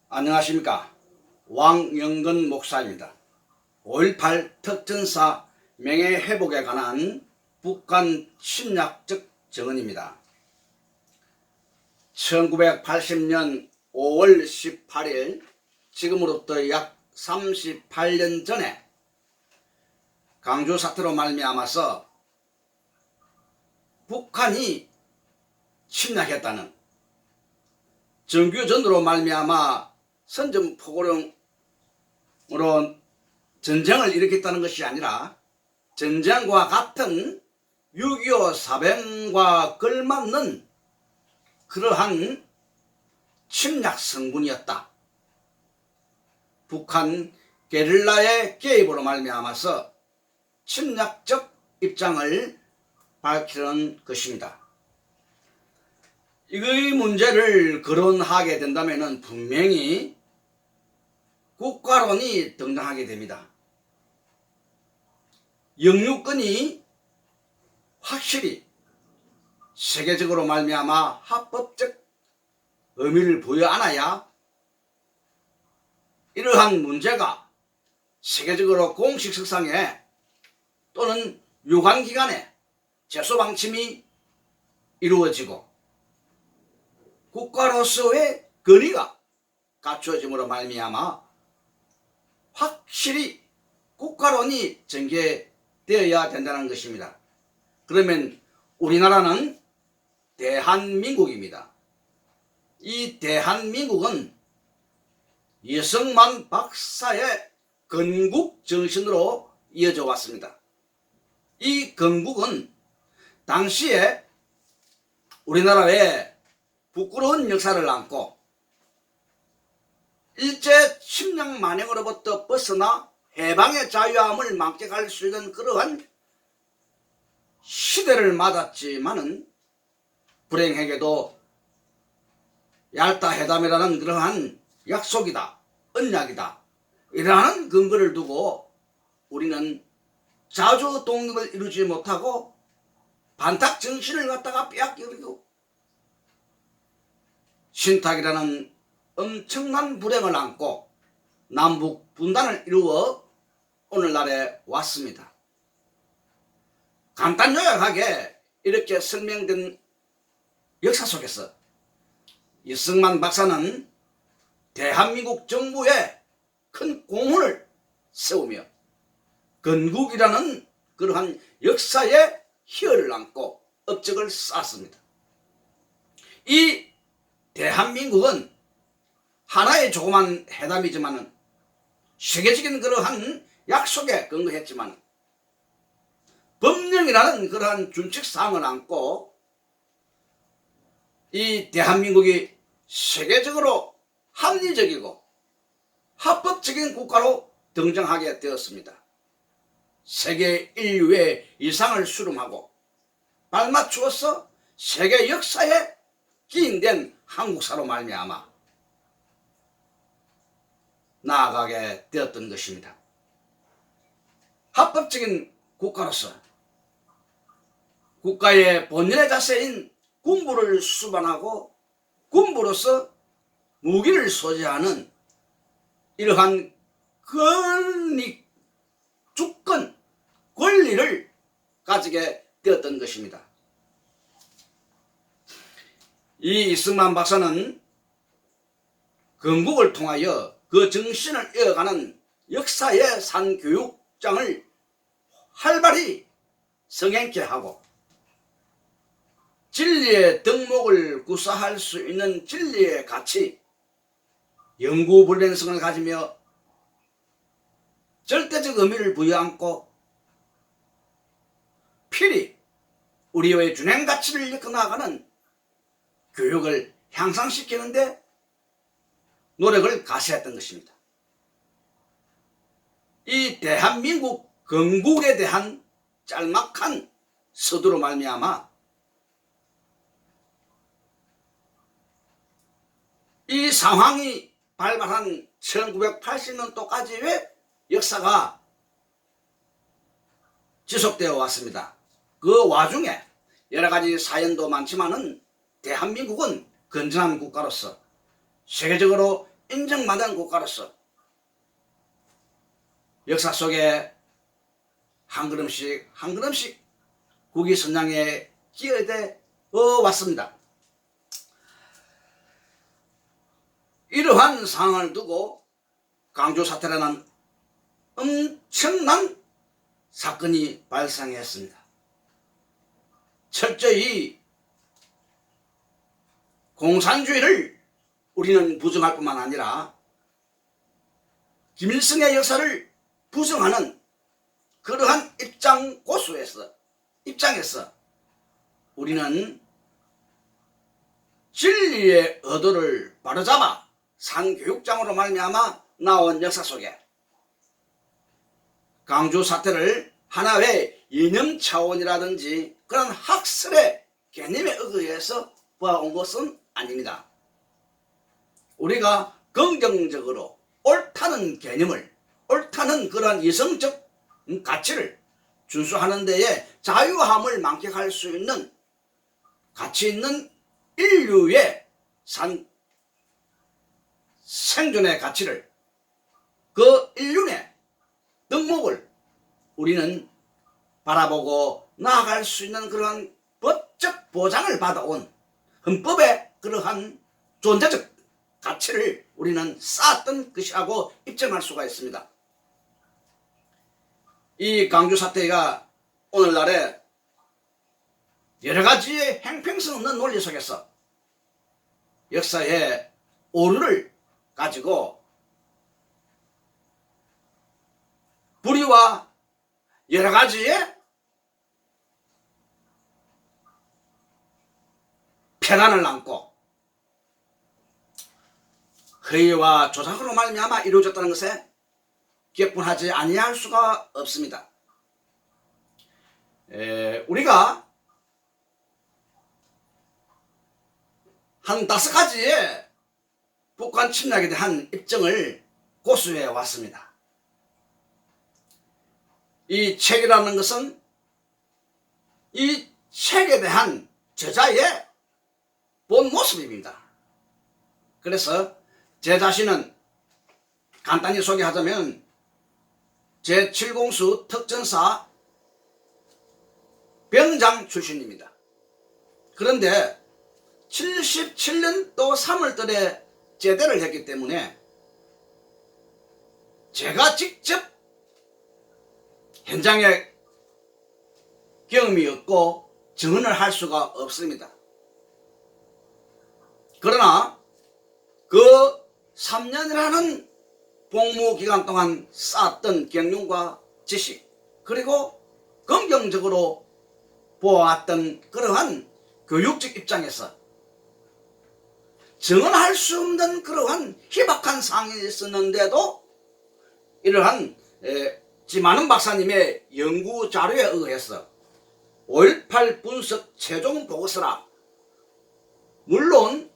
안녕하십니까. 왕영근 목사입니다. 5.18 특전사 명예회복에 관한 북한 침략적 정언입니다. 1980년 5월 18일 지금으로부터 약 38년 전에 강주 사태로 말미암아서 북한이 침략했다는 정규전으로 말미암아 선전포고령으로 전쟁을 일으켰다는 것이 아니라 전쟁과 같은 6.25 사병과 걸맞는 그러한 침략 성분이었다. 북한 게릴라의 개입으로 말미암아서 침략적 입장을 밝히는 것입니다. 이 문제를 거론하게 된다면 분명히 국가론이 등장하게 됩니다. 영유권이 확실히 세계적으로 말미암아 합법적 의미를 부여 안아야 이러한 문제가 세계적으로 공식석상에 또는 유관기관에 제소방침이 이루어지고 국가로서의 권위가 갖추어짐으로 말미암아 확실히 국가론이 전개되어야 된다는 것입니다. 그러면 우리나라는 대한민국입니다. 이 대한민국은 이승만 박사의 건국 정신으로 이어져 왔습니다. 이 건국은 당시에 우리나라의 부끄러운 역사를 안고 일제 침략 만행으로부터 벗어나 해방의 자유함을 만끽할 수 있는 그러한 시대를 맞았지만은 불행하게도 얄타 회담이라는 그러한 약속이다, 언약이다, 이러한 근거를 두고 우리는 자주 독립을 이루지 못하고 반탁 정신을 갖다가 빼앗기고 신탁이라는 엄청난 불행을 안고 남북 분단을 이루어 오늘날에 왔습니다. 간단 요약하게 이렇게 설명된 역사 속에서 이승만 박사는 대한민국 정부에 큰 공헌을 세우며 건국이라는 그러한 역사의 희열을 안고 업적을 쌓았습니다. 이 대한민국은 하나의 조그만 회담이지만 세계적인 그러한 약속에 근거했지만 법령이라는 그러한 준칙사항을 안고 이 대한민국이 세계적으로 합리적이고 합법적인 국가로 등장하게 되었습니다. 세계 인류의 이상을 수렴하고 발맞추어서 세계 역사에 기인된 한국사로 말미암아 나아가게 되었던 것입니다. 합법적인 국가로서 국가의 본연의 자세인 군부를 수반하고 군부로서 무기를 소지하는 이러한 권리, 주권, 권리를 가지게 되었던 것입니다. 이 이승만 박사는 건국을 통하여 그 정신을 이어가는 역사의 산교육장을 활발히 성행케 하고 진리의 덕목을 구사할 수 있는 진리의 가치, 영구불변성을 가지며 절대적 의미를 부여안고 필히 우리의 준행가치를 이끌어 나가는 교육을 향상시키는데 노력을 가세했던 것입니다. 이 대한민국 건국에 대한 짤막한 서두로 말미암아 이 상황이 발발한 1980년도까지의 역사가 지속되어 왔습니다. 그 와중에 여러 가지 사연도 많지만은 대한민국은 건전한 국가로서 세계적으로 인정받은 국가로서 역사 속에 한 걸음씩 한 걸음씩 국위 선양에 기여돼 왔습니다. 이러한 상황을 두고 광주 사태라는 엄청난 사건이 발생했습니다. 철저히 공산주의를 우리는 부정할 뿐만 아니라 김일성의 역사를 부정하는 그러한 입장에서 우리는 진리의 의도를 바로잡아 산교육장으로 말미암아 나온 역사 속에 광주 사태를 하나의 이념 차원이라든지 그런 학설의 개념에 의해서 보아온 것은 아닙니다. 우리가 긍정적으로 옳다는 개념을, 옳다는 그러한 이성적 가치를 준수하는 데에 자유함을 만끽할 수 있는 가치 있는 인류의 생존의 가치를, 그 인륜의 덕목을 우리는 바라보고 나아갈 수 있는 그러한 법적 보장을 받아온 헌법의 그러한 존재적 가치를 우리는 쌓았던 것이라고 입증할 수가 있습니다. 이 광주 사태가 오늘날에 여러 가지의 행평성 없는 논리 속에서 역사의 오류를 가지고 불의와 여러 가지의 폐단을 안고 허위와 조작으로 말미암아 이루어졌다는 것에 격분하지 아니할 수가 없습니다. 우리가 한 5가지의 북한 침략에 대한 입증을 고수해 왔습니다. 이 책이라는 것은 이 책에 대한 저자의 본 모습입니다. 그래서 제 자신은 간단히 소개하자면 제7공수 특전사 병장 출신입니다. 그런데 77년도 3월달에 제대를 했기 때문에 제가 직접 현장에 경험이 없고 증언을 할 수가 없습니다. 그러나 그 3년이라는 복무기간 동안 쌓았던 경륜과 지식, 그리고 긍정적으로 보아왔던 그러한 교육적 입장에서 증언할 수 없는 그러한 희박한 상황이 있었는데도 이러한 지만은 박사님의 연구 자료에 의해서 5.18 분석 최종 보고서라, 물론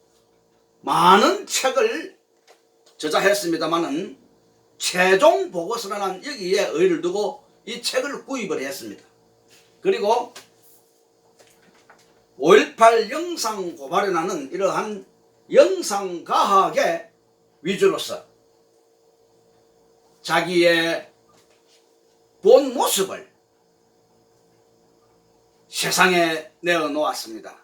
많은 책을 저자했습니다마는 최종 보고서라는 여기에 의의를 두고 이 책을 구입을 했습니다. 그리고 5.18 영상 고발이라는 이러한 영상과학의 위주로서 자기의 본 모습을 세상에 내어놓았습니다.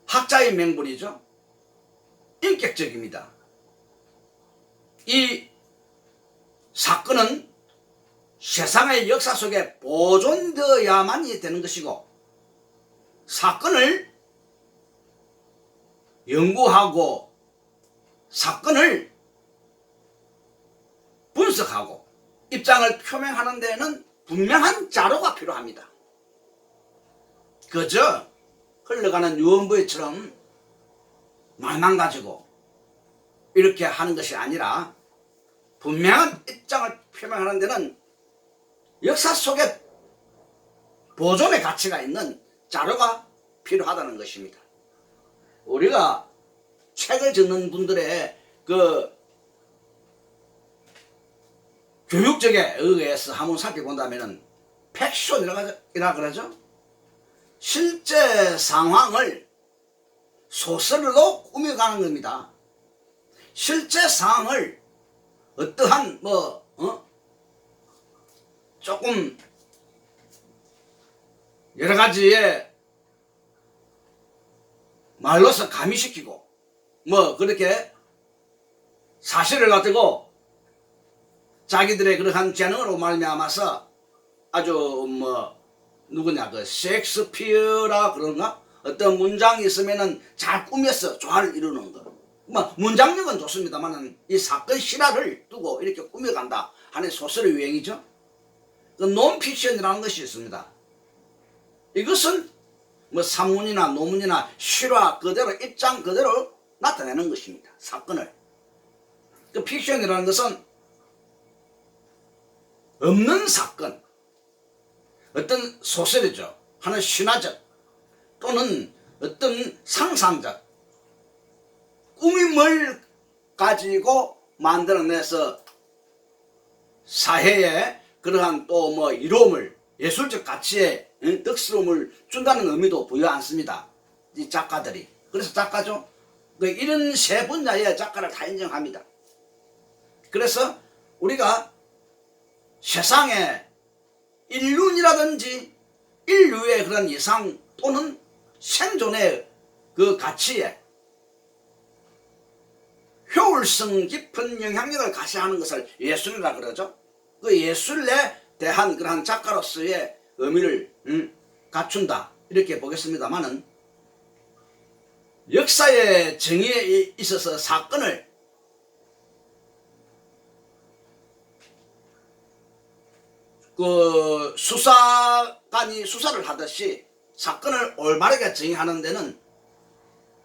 학자의 명분이죠. 인격적입니다. 이 사건은 세상의 역사 속에 보존되어야만이 되는 것이고, 사건을 연구하고 사건을 분석하고 입장을 표명하는 데에는 분명한 자료가 필요합니다. 그저 흘러가는 유언부의처럼 말만 가지고 이렇게 하는 것이 아니라 분명한 입장을 표명하는 데는 역사 속에 보존의 가치가 있는 자료가 필요하다는 것입니다. 우리가 책을 적는 분들의 그 교육적에 의해서 한번 살펴본다면 팩션이라 그러죠. 실제 상황을 소설로 꾸며가는 겁니다. 실제 상황을 어떠한 조금 여러 가지의 말로서 가미시키고 그렇게 사실을 가지고 자기들의 그러한 재능으로 말미암아서 아주 누구냐 그 셰익스피어라 그런가 어떤 문장이 있으면은 잘 꾸며서 조화를 이루는 거. 문장력은 좋습니다만은 이 사건 실화를 두고 이렇게 꾸며간다 하는 소설의 유행이죠. 그 논픽션이라는 것이 있습니다. 이것은 산문이나 논문이나 실화 그대로 입장 그대로 나타내는 것입니다. 사건을. 그 픽션이라는 것은 없는 사건, 어떤 소설이죠. 하는 신화적 또는 어떤 상상적 꾸밈을 가지고 만들어내서 사회에 그러한 또 이로움을 예술적 가치에 덕스러움을 준다는 의미도 부여안습니다. 이 작가들이. 그래서 작가죠. 이런 세 분야의 작가를 다 인정합니다. 그래서 우리가 세상에 인륜이라든지 인류의 그런 이상 또는 생존의 그 가치에 효율성 깊은 영향력을 가시하는 것을 예술이라 그러죠. 그 예술에 대한 그러한 작가로서의 의미를 갖춘다 이렇게 보겠습니다만은 역사의 정의에 있어서 사건을 그 수사관이 수사를 하듯이 사건을 올바르게 정의하는 데는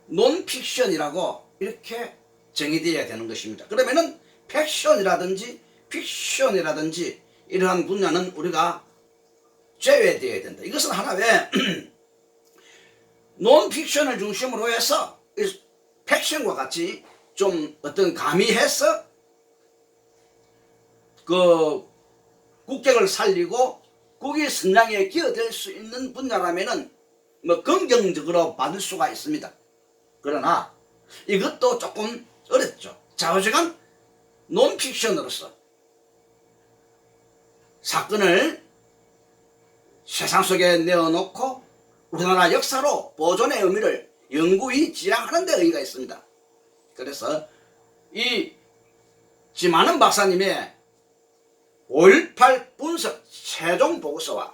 논픽션이라고 이렇게 정의되어야 되는 것입니다. 그러면은 팩션이라든지 픽션이라든지 이러한 분야는 우리가 제외되어야 된다. 이것은 하나의 논픽션을 중심으로 해서 팩션과 같이 좀 어떤 가미해서 그 국격을 살리고 국위 성장에 기여될 수 있는 분야라면은 긍정적으로 받을 수가 있습니다. 그러나 이것도 조금 어렵죠. 좌우지간 논픽션으로서 사건을 세상 속에 내어놓고 우리나라 역사로 보존의 의미를 영구히 지향하는 데 의의가 있습니다. 그래서 이 지만은 박사님의 5.18 분석 최종 보고서와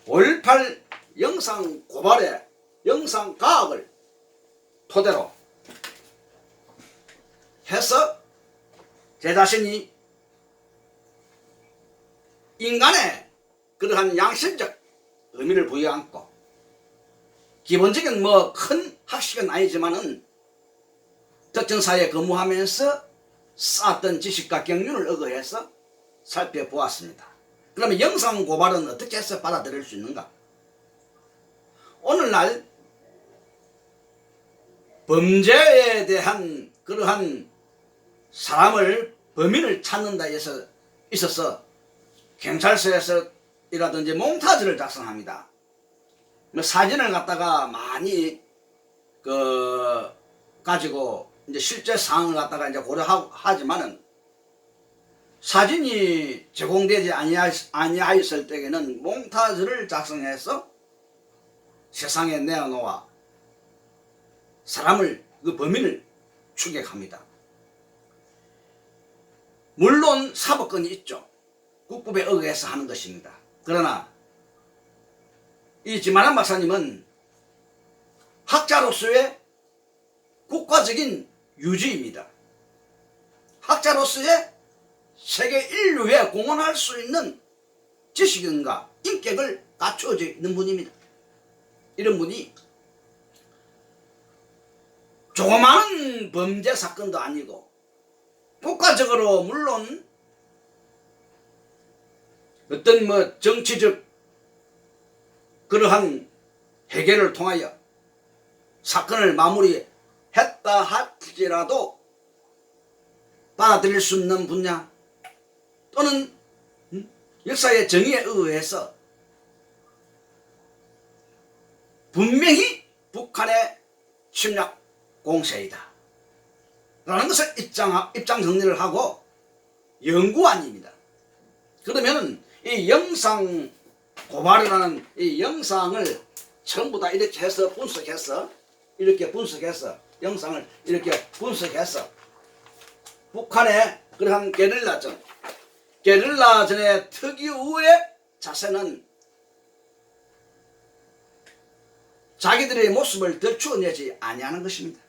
5.18 영상 고발의 영상 과학을 토대로 해서 제 자신이 인간의 그러한 양심적 의미를 부여안고 기본적인 큰 학식은 아니지만은 특정 사회에 근무하면서 쌓았던 지식과 경륜을 의거해서 살펴보았습니다. 그러면 영상 고발은 어떻게 해서 받아들일 수 있는가? 오늘날 범죄에 대한 그러한 사람을 범인을 찾는 데 있어서 경찰서에서이라든지 몽타주를 작성합니다. 사진을 갖다가 많이 가지고 이제 실제 상황을 갖다가 이제 고려하지만은 사진이 제공되지 아니하였을 때에는 몽타주를 작성해서 세상에 내어놓아 사람을 그 범인을 추격합니다. 물론 사법권이 있죠. 국법에 의해서 하는 것입니다. 그러나 이 지만한 박사님은 학자로서의 국가적인 유지입니다. 학자로서의 세계 인류에 공헌할 수 있는 지식인과 인격을 갖추어져 있는 분입니다. 이런 분이 조그마한 범죄 사건도 아니고 국가적으로 물론 어떤 정치적 그러한 해결을 통하여 사건을 마무리했다 할지라도 받아들일 수 없는 분야 또는 역사의 정의에 의해서 분명히 북한의 침략 공세이다 라는 것을 입장 정리를 하고 연구안입니다. 그러면 이 영상 고발이라는 이 영상을 전부 다 이렇게 해서 분석해서 영상을 이렇게 분석해서 북한의 그러한 게릴라전의 특유의 자세는 자기들의 모습을 들추어내지 아니하는 것입니다.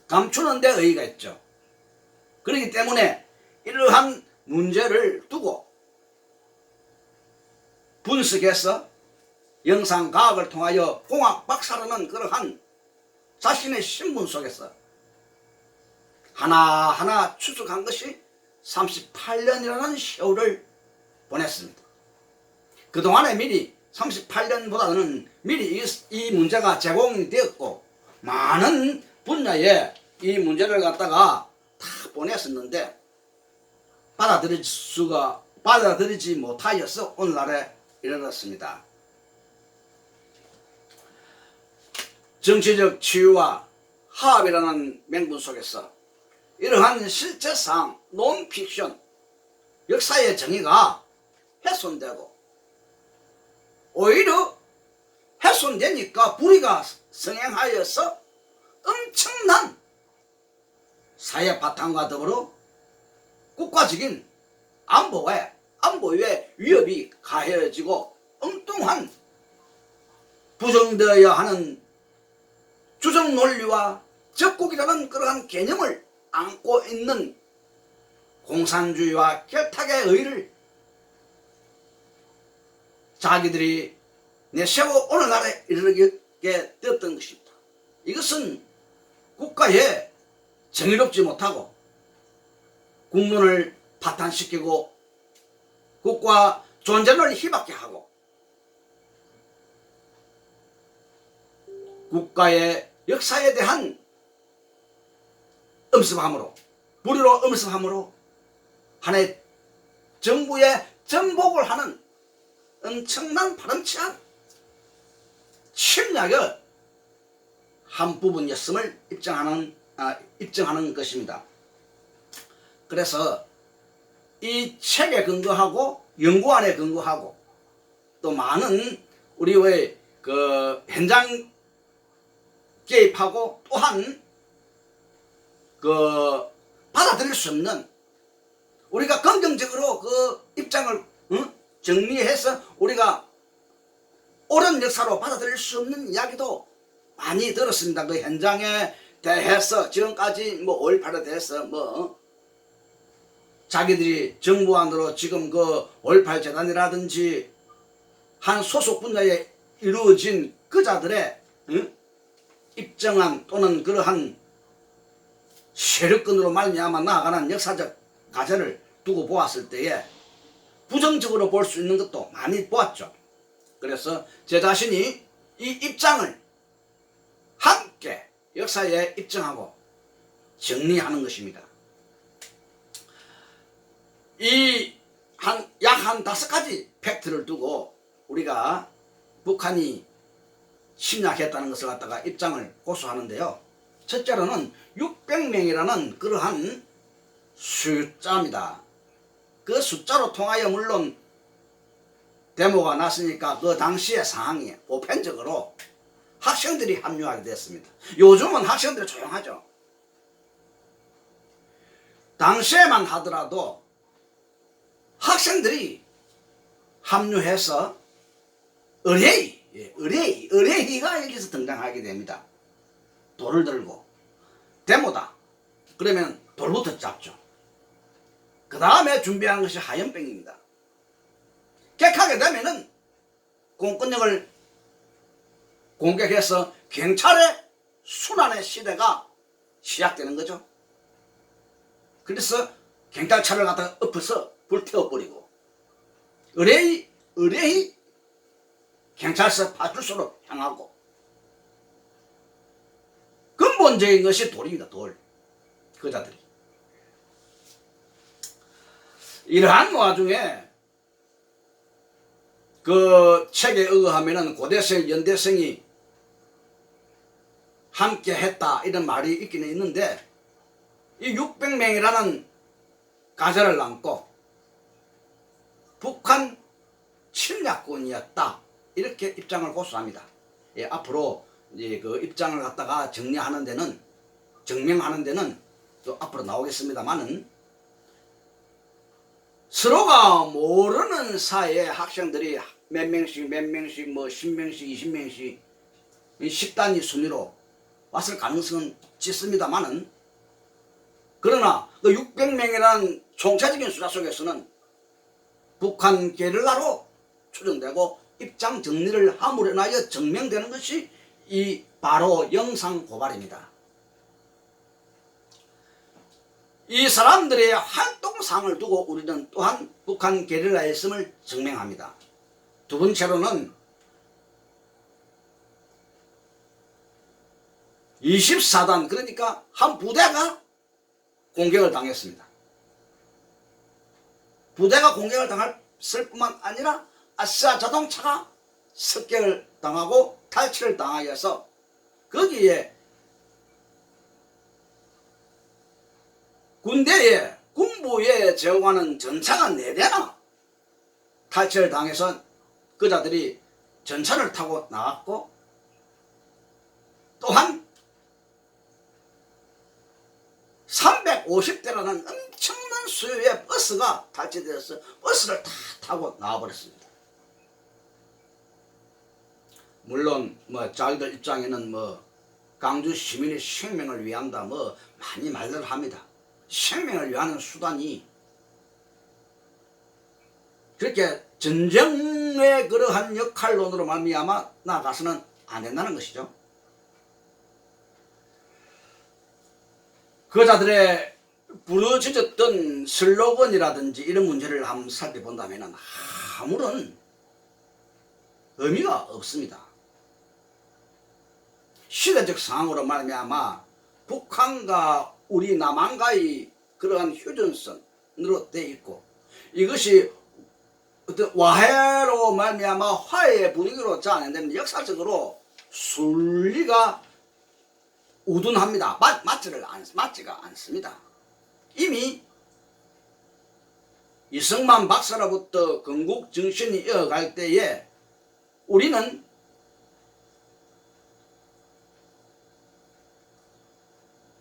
감추는 데 의의가 있죠. 그렇기 때문에 이러한 문제를 두고 분석해서 영상과학을 통하여 공학 박사라는 그러한 자신의 신분 속에서 하나하나 추적한 것이 38년이라는 세월을 보냈습니다. 그동안에 미리 38년보다는 미리 이 문제가 제공이 되었고 많은 분야에 이 문제를 갖다가 다 보냈었는데 받아들이지 못하여서 오늘날에 이르렀습니다. 정치적 치유와 화합이라는 명분 속에서 이러한 실제상 논픽션 역사의 정의가 훼손되고 오히려 훼손되니까 불의가 성행하여서 엄청난 사회 바탕과 더불어 국가적인 안보에 위협이 가해지고 엉뚱한 부정되어야 하는 주정 논리와 적국이라는 그러한 개념을 안고 있는 공산주의와 결탁의 의의를 자기들이 내세워 오늘날에 이르게 되었던 것입니다. 이것은 국가에 정의롭지 못하고 국론을 파탄시키고 국가 존재를 희박케 하고 국가의 역사에 대한 엄습함으로 불의로 엄습함으로 하나의 정부의 전복을 하는 엄청난 파렴치한 침략의 한 부분이었음을 입증하는 것입니다. 그래서 이 책에 근거하고 연구안에 근거하고 또 많은 우리의 그 현장 개입하고 또한 그 받아들일 수 없는 우리가 긍정적으로 그 입장을 정리해서 우리가 옳은 역사로 받아들일 수 없는 이야기도 많이 들었습니다. 그 현장에 대해서 지금까지 뭐 5.18에 대해서 뭐 자기들이 정부 안으로 지금 그 5.18 재단이라든지 한 소속 분야에 이루어진 그 자들의 입정한 또는 그러한 세력권으로 말미암아 나아가는 역사적 가설을 두고 보았을 때에 부정적으로 볼 수 있는 것도 많이 보았죠. 그래서 제 자신이 이 입장을 함께 역사에 입증하고 정리하는 것입니다. 이 약 한 5가지 팩트를 두고 우리가 북한이 침략했다는 것을 갖다가 입장을 고수하는데요. 첫째로는 600명이라는 그러한 숫자입니다. 그 숫자로 통하여 물론 데모가 났으니까 그 당시의 상황이 보편적으로 학생들이 합류하게 됐습니다. 요즘은 학생들이 조용하죠. 당시에만 하더라도 학생들이 합류해서 의뢰희가 여기서 등장하게 됩니다. 돌을 들고 데모다. 그러면 돌부터 잡죠. 그 다음에 준비한 것이 하얀병입니다. 객하게 되면은 공권력을 공격해서 경찰의 순환의 시대가 시작되는 거죠. 그래서 경찰차를 갖다가 엎어서 불태워버리고 의뢰히 경찰서 파출소로 향하고 근본적인 것이 돌입니다. 돌. 그자들이. 이러한 와중에 그 책에 의하면은 고대성, 연대성이 함께 했다 이런 말이 있기는 있는데 이 600명이라는 가설을 안고 북한 침략군이었다 이렇게 입장을 고수합니다. 예, 앞으로 이제 그 입장을 갖다가 정리하는 데는 증명하는 데는 또 앞으로 나오겠습니다만은 서로가 모르는 사이에 학생들이 몇 명씩 뭐 10명씩 20명씩 10단위 순위로 왔을 가능성은 짙습니다만은 그러나 그 600명이라는 총체적인 숫자 속에서는 북한 게릴라로 추정되고 입장 정리를 함으로 인하여 증명되는 것이 이 바로 영상 고발입니다. 이 사람들의 활동상을 두고 우리는 또한 북한 게릴라였음을 증명합니다. 두 번째로는 24단 그러니까 한 부대가 공격을 당했습니다. 부대가 공격을 당했을 뿐만 아니라 아시아 자동차가 습격을 당하고 탈취를 당하여서 거기에 군대에 군부에 제공하는 전차가 4대나 탈취를 당해서 그자들이 전차를 타고 나갔고 또한 350대라는 엄청난 수요의 버스가 탈취되어서 버스를 다 타고 나와버렸습니다. 물론 뭐 자기들 입장에는 뭐 강주 시민의 생명을 위한다 뭐 많이 말들 합니다. 생명을 위하는 수단이 그렇게 전쟁의 그러한 역할론으로 말미암아 나아가서는 안 된다는 것이죠. 그자들의 부르짖었던 슬로건이라든지 이런 문제를 한번 살펴본다면 아무런 의미가 없습니다. 시대적 상황으로 말미암아 북한과 우리 남한과의 그러한 휴전선으로 되어 있고 이것이 어떤 와해로 말미암아 화해의 분위기로 짜내는 역사적으로 순리가 우둔합니다. 맞지가 않습니다. 이미 이승만 박사로부터 건국 정신이 이어갈 때에 우리는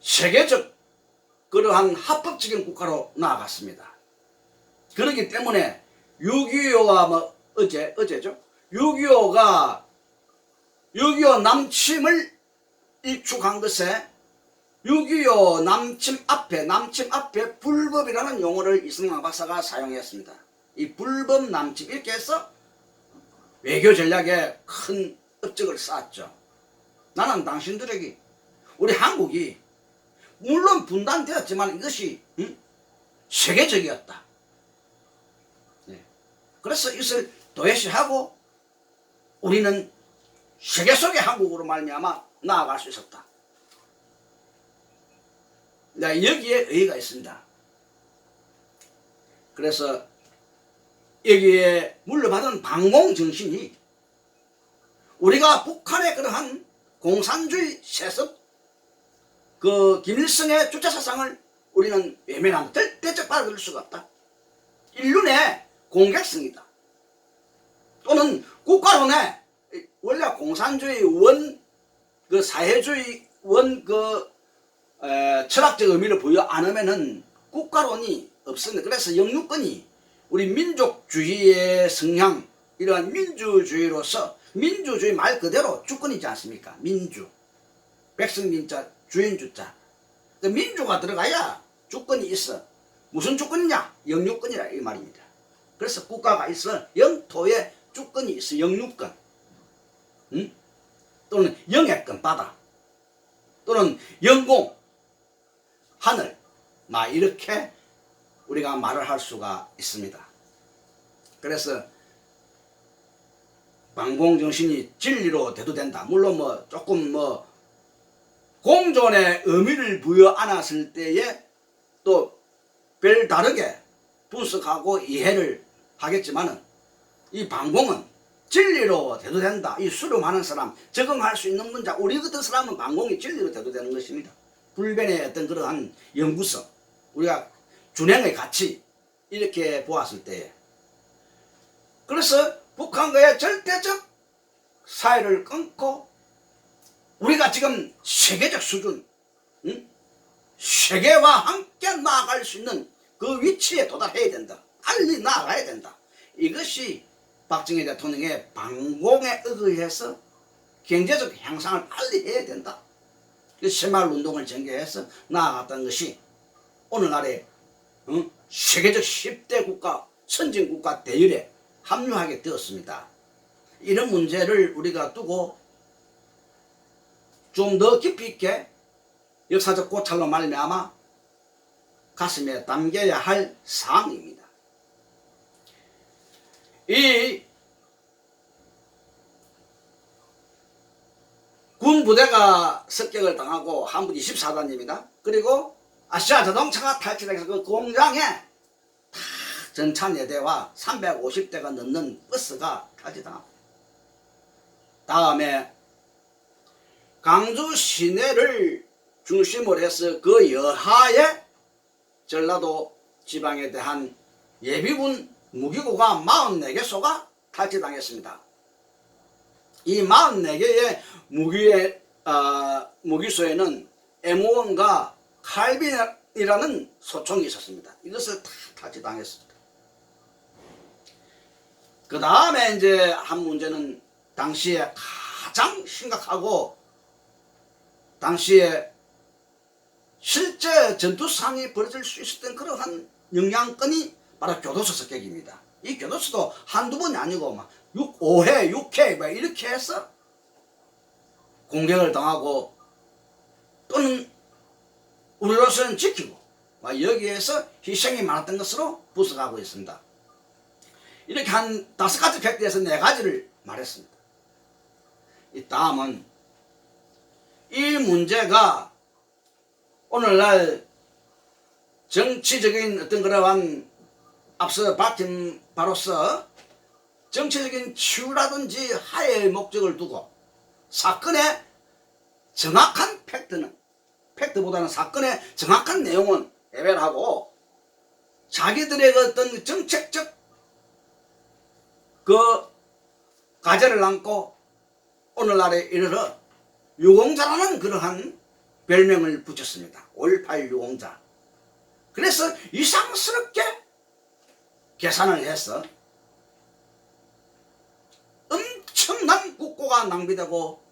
세계적 그러한 합법적인 국가로 나아갔습니다. 그렇기 때문에 6.25가 뭐 어제죠? 6.25가 6.25 남침을 일축한 것에 6.25 남침 앞에 불법이라는 용어를 이승만 박사가 사용했습니다. 이 불법 남침 이렇게 해서 외교 전략에 큰 업적을 쌓았죠. 나는 당신들에게 우리 한국이 물론 분단되었지만 이것이 세계적이었다. 네. 그래서 이것을 도외시하고 우리는 세계 속의 한국으로 말미암아 나아갈 수 있었다. 네, 여기에 의의가 있습니다. 그래서 여기에 물려받은 반공정신이 우리가 북한의 그러한 공산주의 세습 그 김일성의 주체사상을 우리는 외면하면 절대적 받아들일 수가 없다. 인륜의 공격성이다. 또는 국가론의 원래 공산주의 그 사회주의 철학적 의미를 부여 안 하면은 국가론이 없습니다. 그래서 영유권이 우리 민족주의의 성향 이러한 민주주의로서 민주주의 말 그대로 주권이지 않습니까? 민주 백성민자 주인주자 민주가 들어가야 주권이 있어. 무슨 주권이냐? 영유권이라 이 말입니다. 그래서 국가가 있어. 영토에 주권이 있어. 영유권 또는 영해권 바다 또는 영공 하늘 막 이렇게 우리가 말을 할 수가 있습니다. 그래서 반공정신이 진리로 대두된다. 물론 뭐 조금 뭐 공존의 의미를 부여 안았을 때에 또 별다르게 분석하고 이해를 하겠지만은 이 반공은 진리로 대두된다. 이 수료 많은 사람, 적응할 수 있는 문제, 우리 같은 사람은 반공이 진리로 대두되는 것입니다. 불변의 어떤 그러한 연구성, 우리가 준행의 가치, 이렇게 보았을 때, 그래서 북한과의 절대적 사이를 끊고 우리가 지금 세계적 수준, 세계와 함께 나아갈 수 있는 그 위치에 도달해야 된다. 빨리 나아가야 된다. 이것이 박정희 대통령의 반공에 의해서 경제적 향상을 빨리 해야 된다. 새마을운동을 전개해서 나아갔던 것이 오늘날의 세계적 10대 국가, 선진국가 대열에 합류하게 되었습니다. 이런 문제를 우리가 두고 좀 더 깊이 있게 역사적 고찰로 말미암아 가슴에 담겨야 할 사항입니다. 이 군부대가 습격을 당하고 한분 24단입니다. 그리고 아시아 자동차가 탈취돼서 그 공장에 전차 4대와 350대가 넘는 버스가 탈취당하고, 다음에 강주 시내를 중심으로 해서 그 여하의 전라도 지방에 대한 예비군 무기고가 44개소가 탈취당했습니다. 이 44개의 무기소에는 M1과 칼빈이라는 소총이 있었습니다. 이것을 다 탈취당했습니다. 그 다음에 이제 한 문제는 당시에 가장 심각하고 당시에 실제 전투상이 벌어질 수 있었던 그러한 영향권이 바로 교도소 습격입니다. 이 교도소도 한두 번이 아니고 막 5회, 6회 막 이렇게 해서 공격을 당하고 또는 우리로서는 지키고 여기에서 희생이 많았던 것으로 부석하고 있습니다. 이렇게 한 5가지 팩트에서 4가지를 말했습니다. 이 다음은 이 문제가 오늘날 정치적인 어떤 그러한 앞서 밝힌 바로서 정치적인 치유라든지 하해의 목적을 두고 사건의 정확한 팩트보다는 사건의 정확한 내용은 외면하고 자기들의 어떤 정책적 그 과제를 안고 오늘날에 이르러 유공자라는 그러한 별명을 붙였습니다. 5.18 유공자. 그래서 이상스럽게 계산을 해서 엄청난 국고가 낭비되고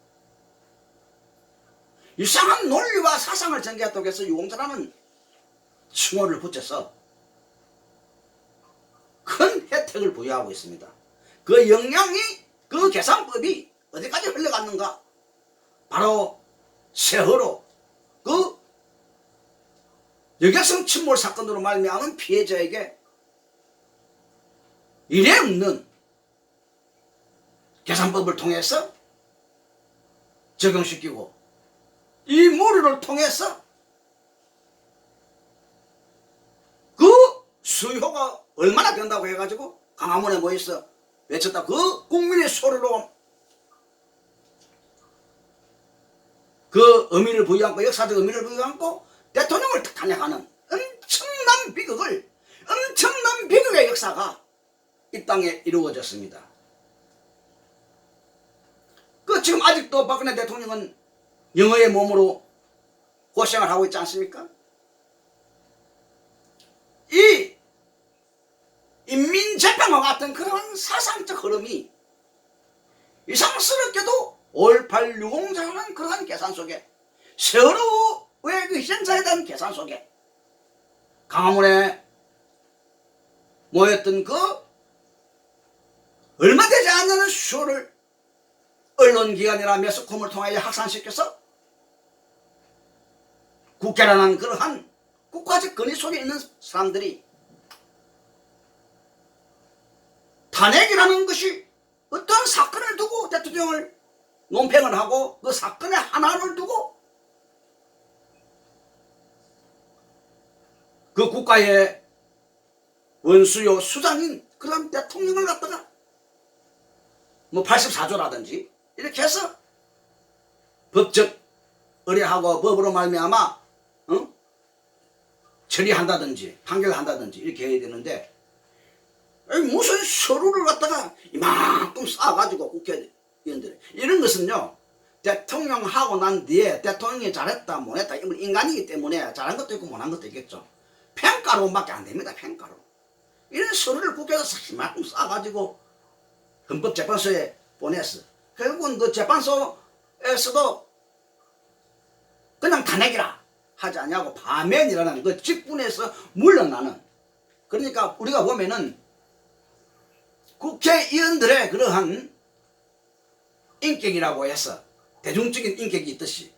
이상한 논리와 사상을 전개했다고 해서 유공자라는 칭호를 붙여서 큰 혜택을 부여하고 있습니다. 그 영향이, 그 계산법이 어디까지 흘러갔는가? 바로 세월호 그 여객선 침몰 사건으로 말미암은 피해자에게 이례 없는 계산법을 통해서 적용시키고 이 무료를 통해서 그 수요가 얼마나 된다고 해가지고 광화문에 모여서 외쳤다. 그 국민의 소리로 그 의미를 부여하고 역사적 의미를 부여하고 대통령을 탄핵하는 엄청난 비극의 역사가 이 땅에 이루어졌습니다. 그 지금 아직도 박근혜 대통령은 영어의 몸으로 고생을 하고 있지 않습니까? 이 인민재판과 같은 그런 사상적 흐름이 이상스럽게도 5.18 유공자라는 그러한 계산 속에 세월호의 그 희생자에 대한 계산 속에 광화문에 모였던 그 얼마 되지 않는 수요를 언론기관이나 매스컴을 통하여 확산시켜서 국회라는 그러한 국가적 권위 속에 있는 사람들이 탄핵이라는 것이 어떤 사건을 두고 대통령을 논평을 하고 그 사건의 하나를 두고 그 국가의 원수요 수장인 그런 대통령을 갖다가 뭐 84조라든지 이렇게 해서 법적 의뢰하고 법으로 말미암아 처리한다든지 판결한다든지 이렇게 해야 되는데 무슨 서류를 갖다가 이만큼 쌓아가지고 국회의원들이 이런 것은요 대통령하고 난 뒤에 대통령이 잘했다 못했다 이건 인간이기 때문에 잘한 것도 있고 못한 것도 있겠죠. 평가로밖에 안 됩니다. 평가로. 이런 서류를 국회에서 이만큼 쌓아가지고 헌법재판소에 보냈어. 결국은 그 재판소에서도 그냥 탄핵이라 하지 않냐고 파면이라는 그 직분에서 물러나는. 그러니까 우리가 보면은 국회의원들의 그러한 인격이라고 해서 대중적인 인격이 있듯이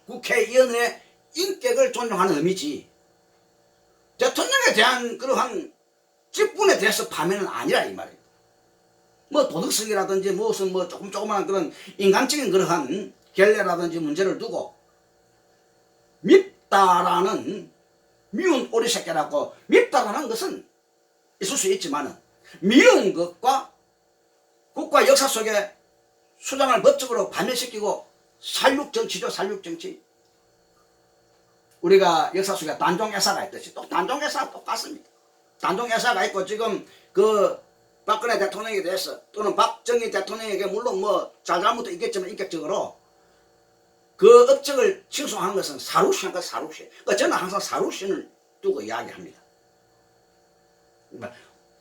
국회의원의 인격을 존중하는 의미지 대통령에 대한 그러한 직분에 대해서 파면은 아니라 이 말이에요. 뭐 도덕성이라든지 무슨 뭐 조그마한 그런 인간적인 그러한 결례라든지 문제를 두고 밉다라는 미운 오리새끼라고 밉다라는 것은 있을 수 있지만은 미운 것과 국가 역사 속에 수장을 법적으로 반면시키고 살육정치죠. 살육정치. 우리가 역사 속에 단종애사가 있듯이 또 단종애사가 똑같습니다. 단종애사가 있고 지금 그 박근혜 대통령에 대해서 또는 박정희 대통령에게 물론 뭐 잘잘못도 있겠지만 인격적으로 그 업적을 칭송하는 것은 사루시니까 사루시. 그러니까 저는 항상 사루신을 두고 이야기합니다.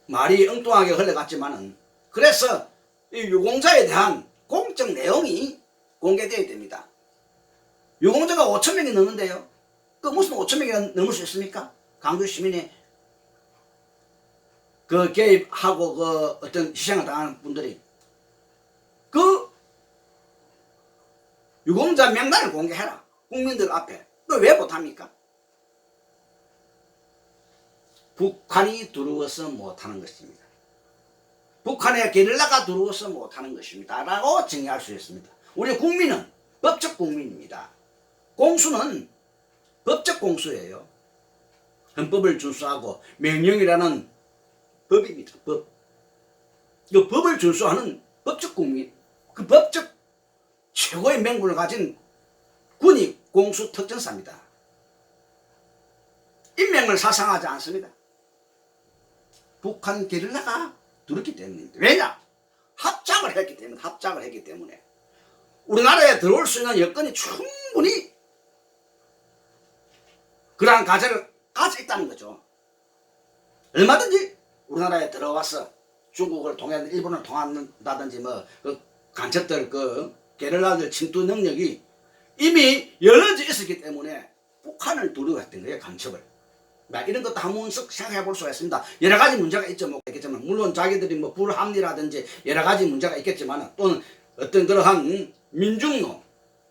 말이 엉뚱하게 흘러갔지만은 그래서 이 유공자에 대한 공적 내용이 공개되어야 됩니다. 유공자가 5,000명이 넘는데요. 그 무슨 5,000명이 넘을 수 있습니까? 강주 시민이 그 개입하고 그 어떤 희생을 당하는 분들이 그 유공자 명단을 공개해라. 국민들 앞에. 그 왜 못합니까? 북한이 들어와서 못하는 것입니다. 북한의 게릴라가 들어와서 못하는 것입니다. 라고 정의할 수 있습니다. 우리 국민은 법적 국민입니다. 공수는 법적 공수예요. 헌법을 준수하고 명령이라는 법입니다. 법. 이 법을 준수하는 법적 국민. 그 법적 최고의 명분을 가진 군이 공수 특전사입니다. 인명을 사상하지 않습니다. 북한 게릴라가 들었기 때문입니다. 왜냐? 합작을 했기 때문에 우리나라에 들어올 수 있는 여건이 충분히 그러한 가설을 가지고 있다는 거죠. 얼마든지 우리나라에 들어와서 중국을 통해 일본을 통한다든지 뭐 그 간첩들 그 게릴라들 침투 능력이 이미 열려져 있었기 때문에 북한을 두려워했던 거예요. 간첩을. 이런 것도 한 번씩 생각해 볼 수가 있습니다. 여러 가지 문제가 있죠. 뭐 있겠지만 물론 자기들이 뭐 불합리라든지 여러 가지 문제가 있겠지만 또는 어떤 그러한 민중론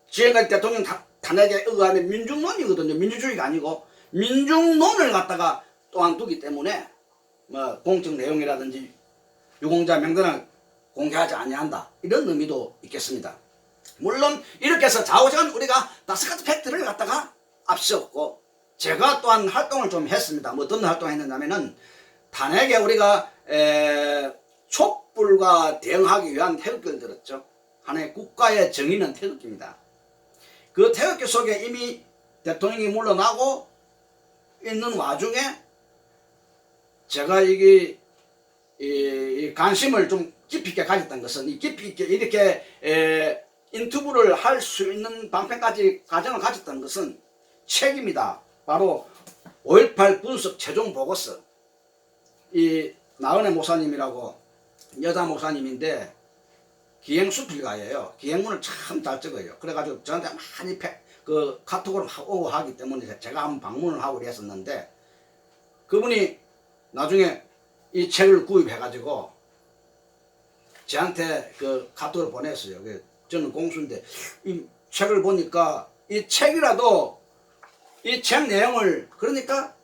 지금까지 대통령 탄핵에 의한 민중론이거든요. 민주주의가 아니고 민중론을 갖다가 또한 두기 때문에 뭐 공적 내용이라든지 유공자 명단을 공개하지 아니한다 이런 의미도 있겠습니다. 물론 이렇게 해서 좌우지간 우리가 5가지 팩트를 갖다가 앞세웠고 제가 또한 활동을 좀 했습니다. 뭐 어떤 활동을 했느냐면은 탄핵에 우리가 촛불과 대응하기 위한 태극기를 들었죠. 하나의 국가의 정의는 태극기입니다. 그 태극기 속에 이미 대통령이 물러나고 있는 와중에 제가 이게 이 관심을 좀 깊이 있게 가졌던 것은 이 깊이 있게 이렇게 인터뷰를 할 수 있는 방편까지 과정을 가졌던 것은 책입니다. 바로 5.18 분석 최종 보고서. 이 나은혜 목사님이라고 여자 목사님인데 기행수필가예요. 기행문을 참 잘 적어요. 그래가지고 저한테 많이 그 카톡으로 오고 하기 때문에 제가 한번 방문을 하고 그랬었는데 그분이 나중에 이 책을 구입해가지고 저한테 그 카톡을 보냈어요. 저는 공수인데 이 책을 보니까 이 책이라도 이 책 내용을 그러니까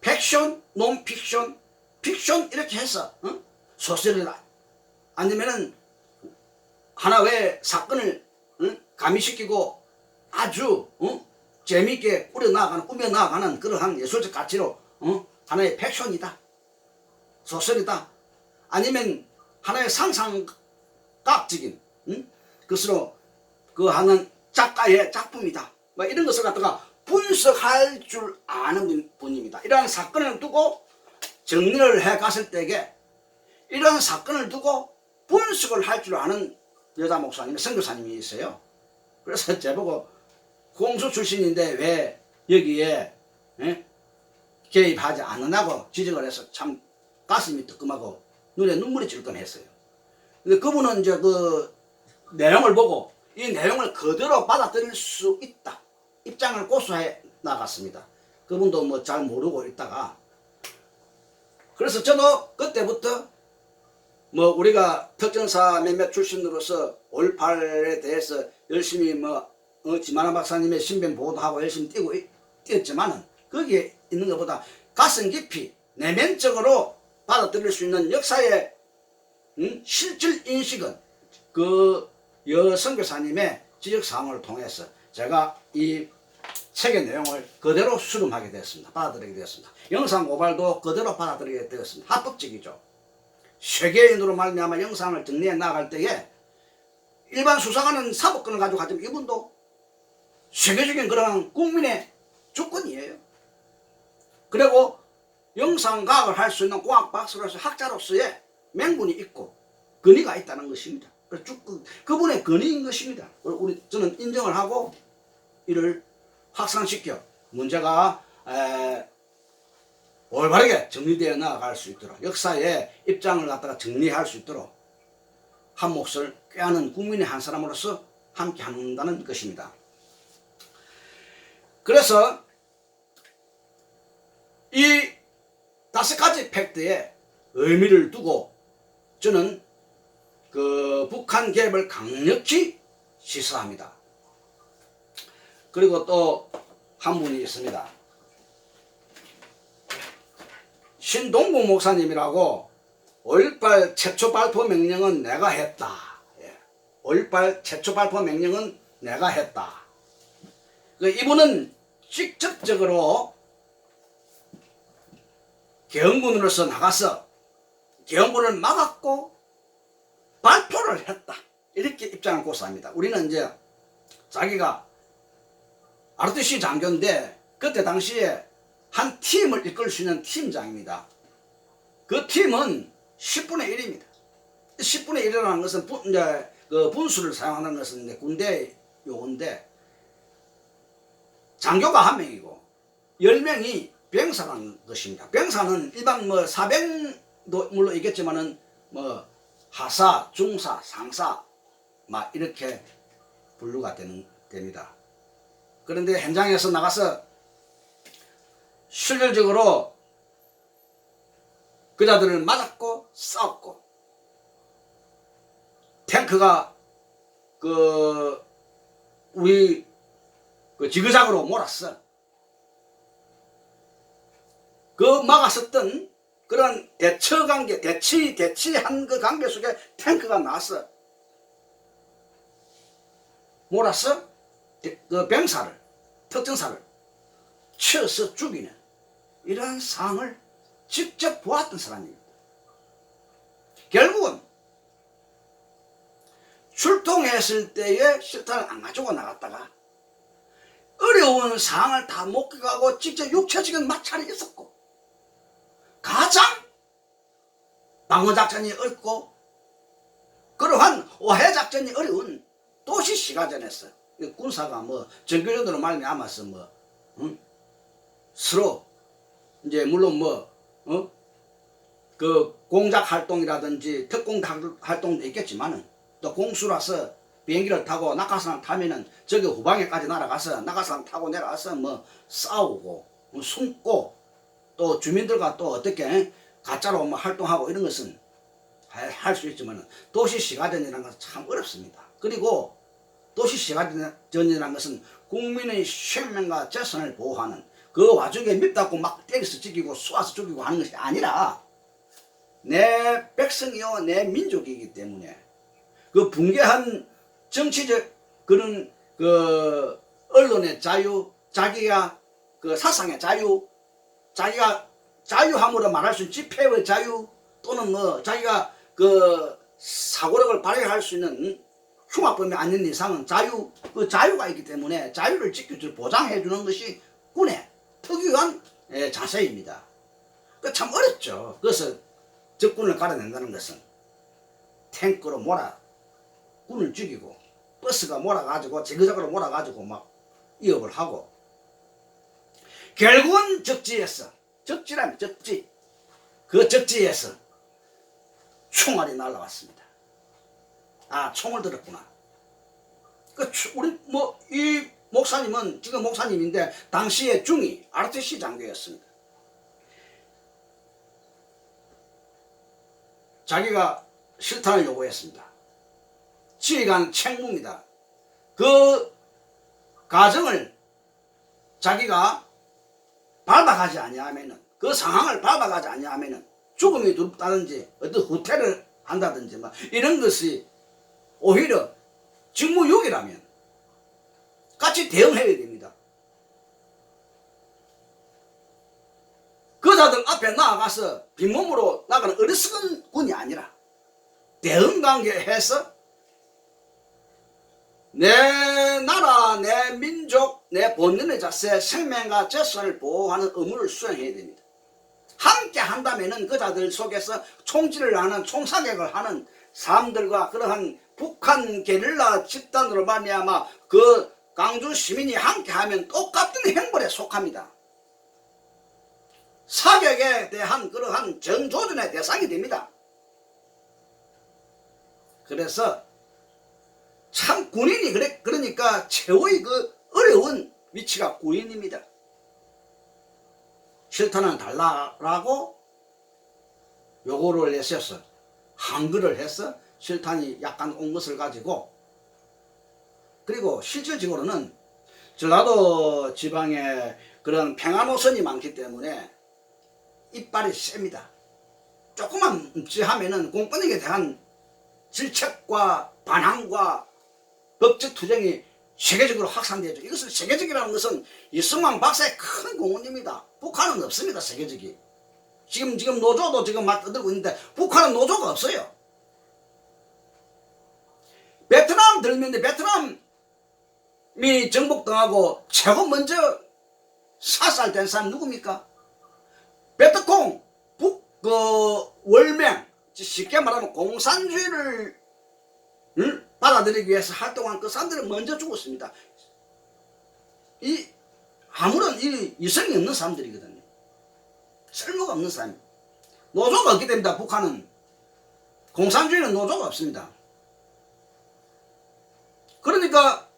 팩션, 논픽션, 픽션 이렇게 해서 소설을 아니면은 하나의 사건을 가미시키고 아주 재미있게 꾸며나가는 그러한 예술적 가치로 하나의 팩션이다, 소설이다, 아니면 하나의 상상각적인 것으로 그 하는 작가의 작품이다. 뭐 이런 것을 갖다가 분석할 줄 아는 분입니다. 이러한 사건을 두고 정리를 해 갔을 때에 이런 사건을 두고 분석을 할 줄 아는 여자 목사님, 선교사님이 있어요. 그래서 제보고 공수 출신인데 왜 여기에 개입하지 않느냐고 지적을 해서 참 가슴이 뜨끔하고 눈에 눈물이 질끔했어요. 근데 그분은 이제 그 내용을 보고 이 내용을 그대로 받아들일 수 있다. 입장을 고수해 나갔습니다. 그분도 뭐 잘 모르고 있다가 그래서 저도 그때부터 뭐 우리가 특전사 몇몇 출신으로서 5.18에 대해서 열심히 뭐 지만한 박사님의 신변 보도하고 열심히 뛰었지만은 거기에 있는 것보다 가슴 깊이 내면적으로 받아들일 수 있는 역사의 실질 인식은 그 여선교사님의 지적사항을 통해서 제가 이 책의 내용을 그대로 수렴하게 되었습니다. 받아들이게 되었습니다. 영상 고발도 그대로 받아들이게 되었습니다. 합법적이죠. 세계인으로 말미암아 영상을 정리해 나갈 때에 일반 수사관은 사법권을 가지고 가지만 이분도 세계적인 그런 국민의 주권이에요. 그리고 영상과학을 할 수 있는 과학 박사로서 학자로서의 명분이 있고 권위가 있다는 것입니다. 그분의 권위인 것입니다. 저는 인정을 하고 이를 확산시켜 문제가 올바르게 정리되어 나아갈 수 있도록 역사의 입장을 갖다가 정리할 수 있도록 한 몫을 꾀하는 국민의 한 사람으로서 함께 한다는 것입니다. 그래서 이 5가지 팩트에 의미를 두고 저는 그 북한 개입을 강력히 시사합니다. 그리고 또 한 분이 있습니다. 신동국 목사님이라고 5.18 최초 발포 명령은 내가 했다. 5.18 최초 발포 명령은 내가 했다. 이분은 직접적으로 계엄군으로서 나가서 계엄군을 막았고 발포를 했다. 이렇게 입장을 고수합니다. 우리는 이제 자기가 ROTC 장교인데 그때 당시에 한 팀을 이끌 수 있는 팀장입니다. 그 팀은 10분의 1입니다. 10분의 1이라는 것은 이제 그 분수를 사용하는 것은 이제 군대 용어인데 장교가 한 명이고 10명이 병사라는 것입니다. 병사는 일반 뭐 사병도 물론 있겠지만은 뭐 하사, 중사, 상사 막 이렇게 분류가 됩니다. 그런데 현장에서 나가서 실질적으로 그자들을 맞았고 싸웠고 탱크가 그 우리 그 지그작으로 몰았어. 그 막았었던 그런 대처 관계, 대치한 그 관계 속에 탱크가 나왔어. 몰았어. 그 병사를, 특전사를 쳐서 죽이는 이러한 상황을 직접 보았던 사람입니다. 결국은 출동했을 때에 실탄을 안 가지고 나갔다가 어려운 상황을 다 목격하고 직접 육체적인 마찰이 있었고 가장 방어작전이 어렵고 그러한 오해작전이 어려운 도시시가전에서 군사가 뭐 정교전으로 말미암아서 뭐 서로 이제 물론 뭐 그 공작 활동이라든지 특공 활동도 있겠지만은 또 공수라서 비행기를 타고 낙하산 타면은 저기 후방에까지 날아가서 낙하산 타고 내려와서 뭐 싸우고 뭐 숨고 또 주민들과 또 어떻게 가짜로 뭐 활동하고 이런 것은 할 수 있지만은 도시시가전이라는 것은 참 어렵습니다. 그리고 도시시가전이라는 것은 국민의 생명과 재산을 보호하는 그 와중에 밉다고 막 때려서 죽이고 쏘아서 죽이고 하는 것이 아니라 내 백성이요 내 민족이기 때문에 그 붕괴한 정치적 그런 그 언론의 자유, 자기가 그 사상의 자유, 자기가 자유함으로 말할 수 있는 집회의 자유 또는 뭐 자기가 그 사고력을 발휘할 수 있는 흉악범이 아닌 이상은 자유가 있기 때문에 자유를 지켜줄 보장해 주는 것이 군의 특유한 자세입니다. 참 어렵죠. 그래서 적군을 갈아낸다는 것은 탱크로 군을 죽이고 버스가 몰아가지고 제거적으로 몰아가지고 막 위협을 하고 결국은 적지라면 적지 그 적지에서 총알이 날라왔습니다. 아, 총을 들었구나. 우리 이 목사님은 지금 목사님인데 당시에 중위 ROTC 장교였습니다. 자기가 실탄을 요구했습니다. 지휘관 책무입니다. 그 가정을 자기가 밟아가지 아니하면은 그 상황을 밟아가지 아니하면은 죽음이 두렵다든지 어떤 후퇴를 한다든지 막 이런 것이 오히려 직무유기라면 같이 대응해야 됩니다. 그 자들 앞에 나아가서 빈몸으로 나가는 어리석은 군이 아니라 대응관계해서 내 나라, 내 민족, 내 본연의 자세, 생명과 재산을 보호하는 의무를 수행해야 됩니다. 함께 한다면은 그 자들 속에서 총질을 하는 총사격을 하는 사람들과 그러한 북한 게릴라 집단으로 말미암아 그 광주 시민이 함께하면 똑같은 행벌에 속합니다. 사격에 대한 그러한 정조준의 대상이 됩니다. 그래서 참 군인이 그러니까 최고의 그 어려운 위치가 군인입니다. 실탄은 달라라고 요구를 했어서 한글을 해서 실탄이 약간 온 것을 가지고 그리고 실질적으로는 전라도 지방에 그런 평화노선이 많기 때문에 이빨이 셉니다. 조금만 묵지하면은 공권력에 대한 질책과 반항과 법적 투쟁이 세계적으로 확산되죠. 이것을 세계적이라는 것은 이승만 박사의 큰 공헌입니다. 북한은 없습니다. 세계적이. 지금 노조도 지금 막 떠들고 있는데 북한은 노조가 없어요. 베트남 들면 베트남이 정복당하고 최고 먼저 사살된 사람 누굽니까? 베트콩 월맹 쉽게 말하면 공산주의를 받아들이기 위해서 활동한 그 사람들은 먼저 죽었습니다. 아무런 이성이 없는 사람들이거든요. 쓸모가 없는 사람. 노조가 없기 때문에 북한은 공산주의는 노조가 없습니다. 그러니까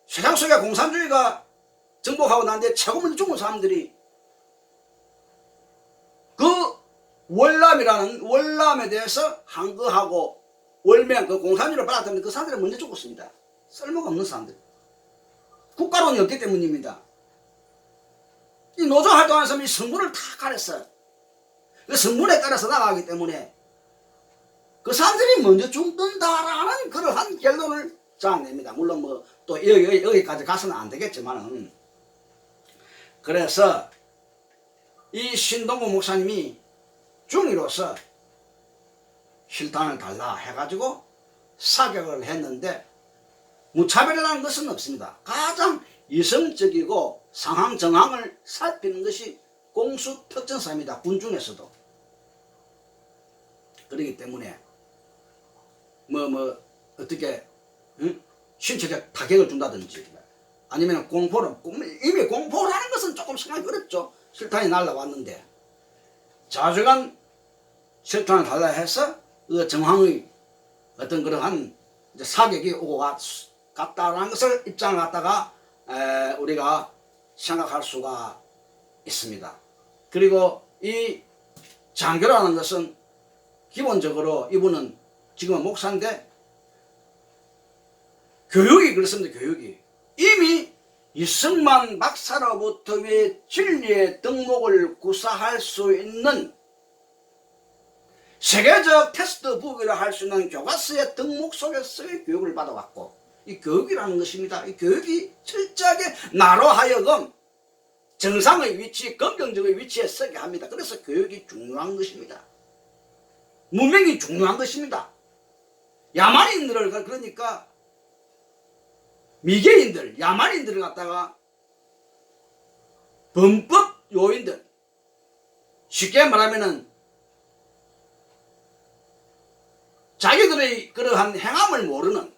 세상 속에 공산주의가 정복하고 난데 최고 먼저 죽은 사람들이 그 월남에 대해서 항거하고 월맹 그 공산주의를 받았다는 그 사람들은 먼저 죽었습니다. 쓸모가 없는 사람들. 국가론이 없기 때문입니다. 이 노조 활동하는 사람이 성분을 다 가렸어요. 그 성분에 따라서 나가기 때문에 그 사람들이 먼저 죽는다라는 그러한 결론을 짜냅니다. 물론 뭐 또 여기까지 가서는 안 되겠지만은. 그래서 이 신동구 목사님이 중위로서 실탄을 달라 해가지고 사격을 했는데 무차별이라는 것은 없습니다. 가장 이성적이고 상황 정황을 살피는 것이 공수 특전사입니다. 군 중에서도. 그렇기 때문에 어떻게 신체적 타격을 준다든지 아니면 이미 공포라는 것은 조금 생각이 어렵죠. 실탄이 날라왔는데 자주간 실탄을 달라 해서 그 정황의 어떤 그러한 사격이 오고 갔다라는 것을 입장을 갖다가 우리가 생각할 수가 있습니다. 그리고 이 장교라는 것은 기본적으로 이분은 지금은 목사인데 교육이 그렇습니다. 교육이 이미 이승만 박사로부터의 진리의 덕목을 구사할 수 있는 세계적 테스트북이라 할 수 있는 교과서의 덕목 속에서의 교육을 받아왔고 이 교육이라는 것입니다. 이 교육이 철저하게 나로 하여금 정상의 위치, 긍정적인 위치에 서게 합니다. 그래서 교육이 중요한 것입니다. 문명이 중요한 것입니다. 야만인들을 그러니까 미개인들, 야만인들을 갖다가 범법 요인들, 쉽게 말하면은 자기들의 그러한 행함을 모르는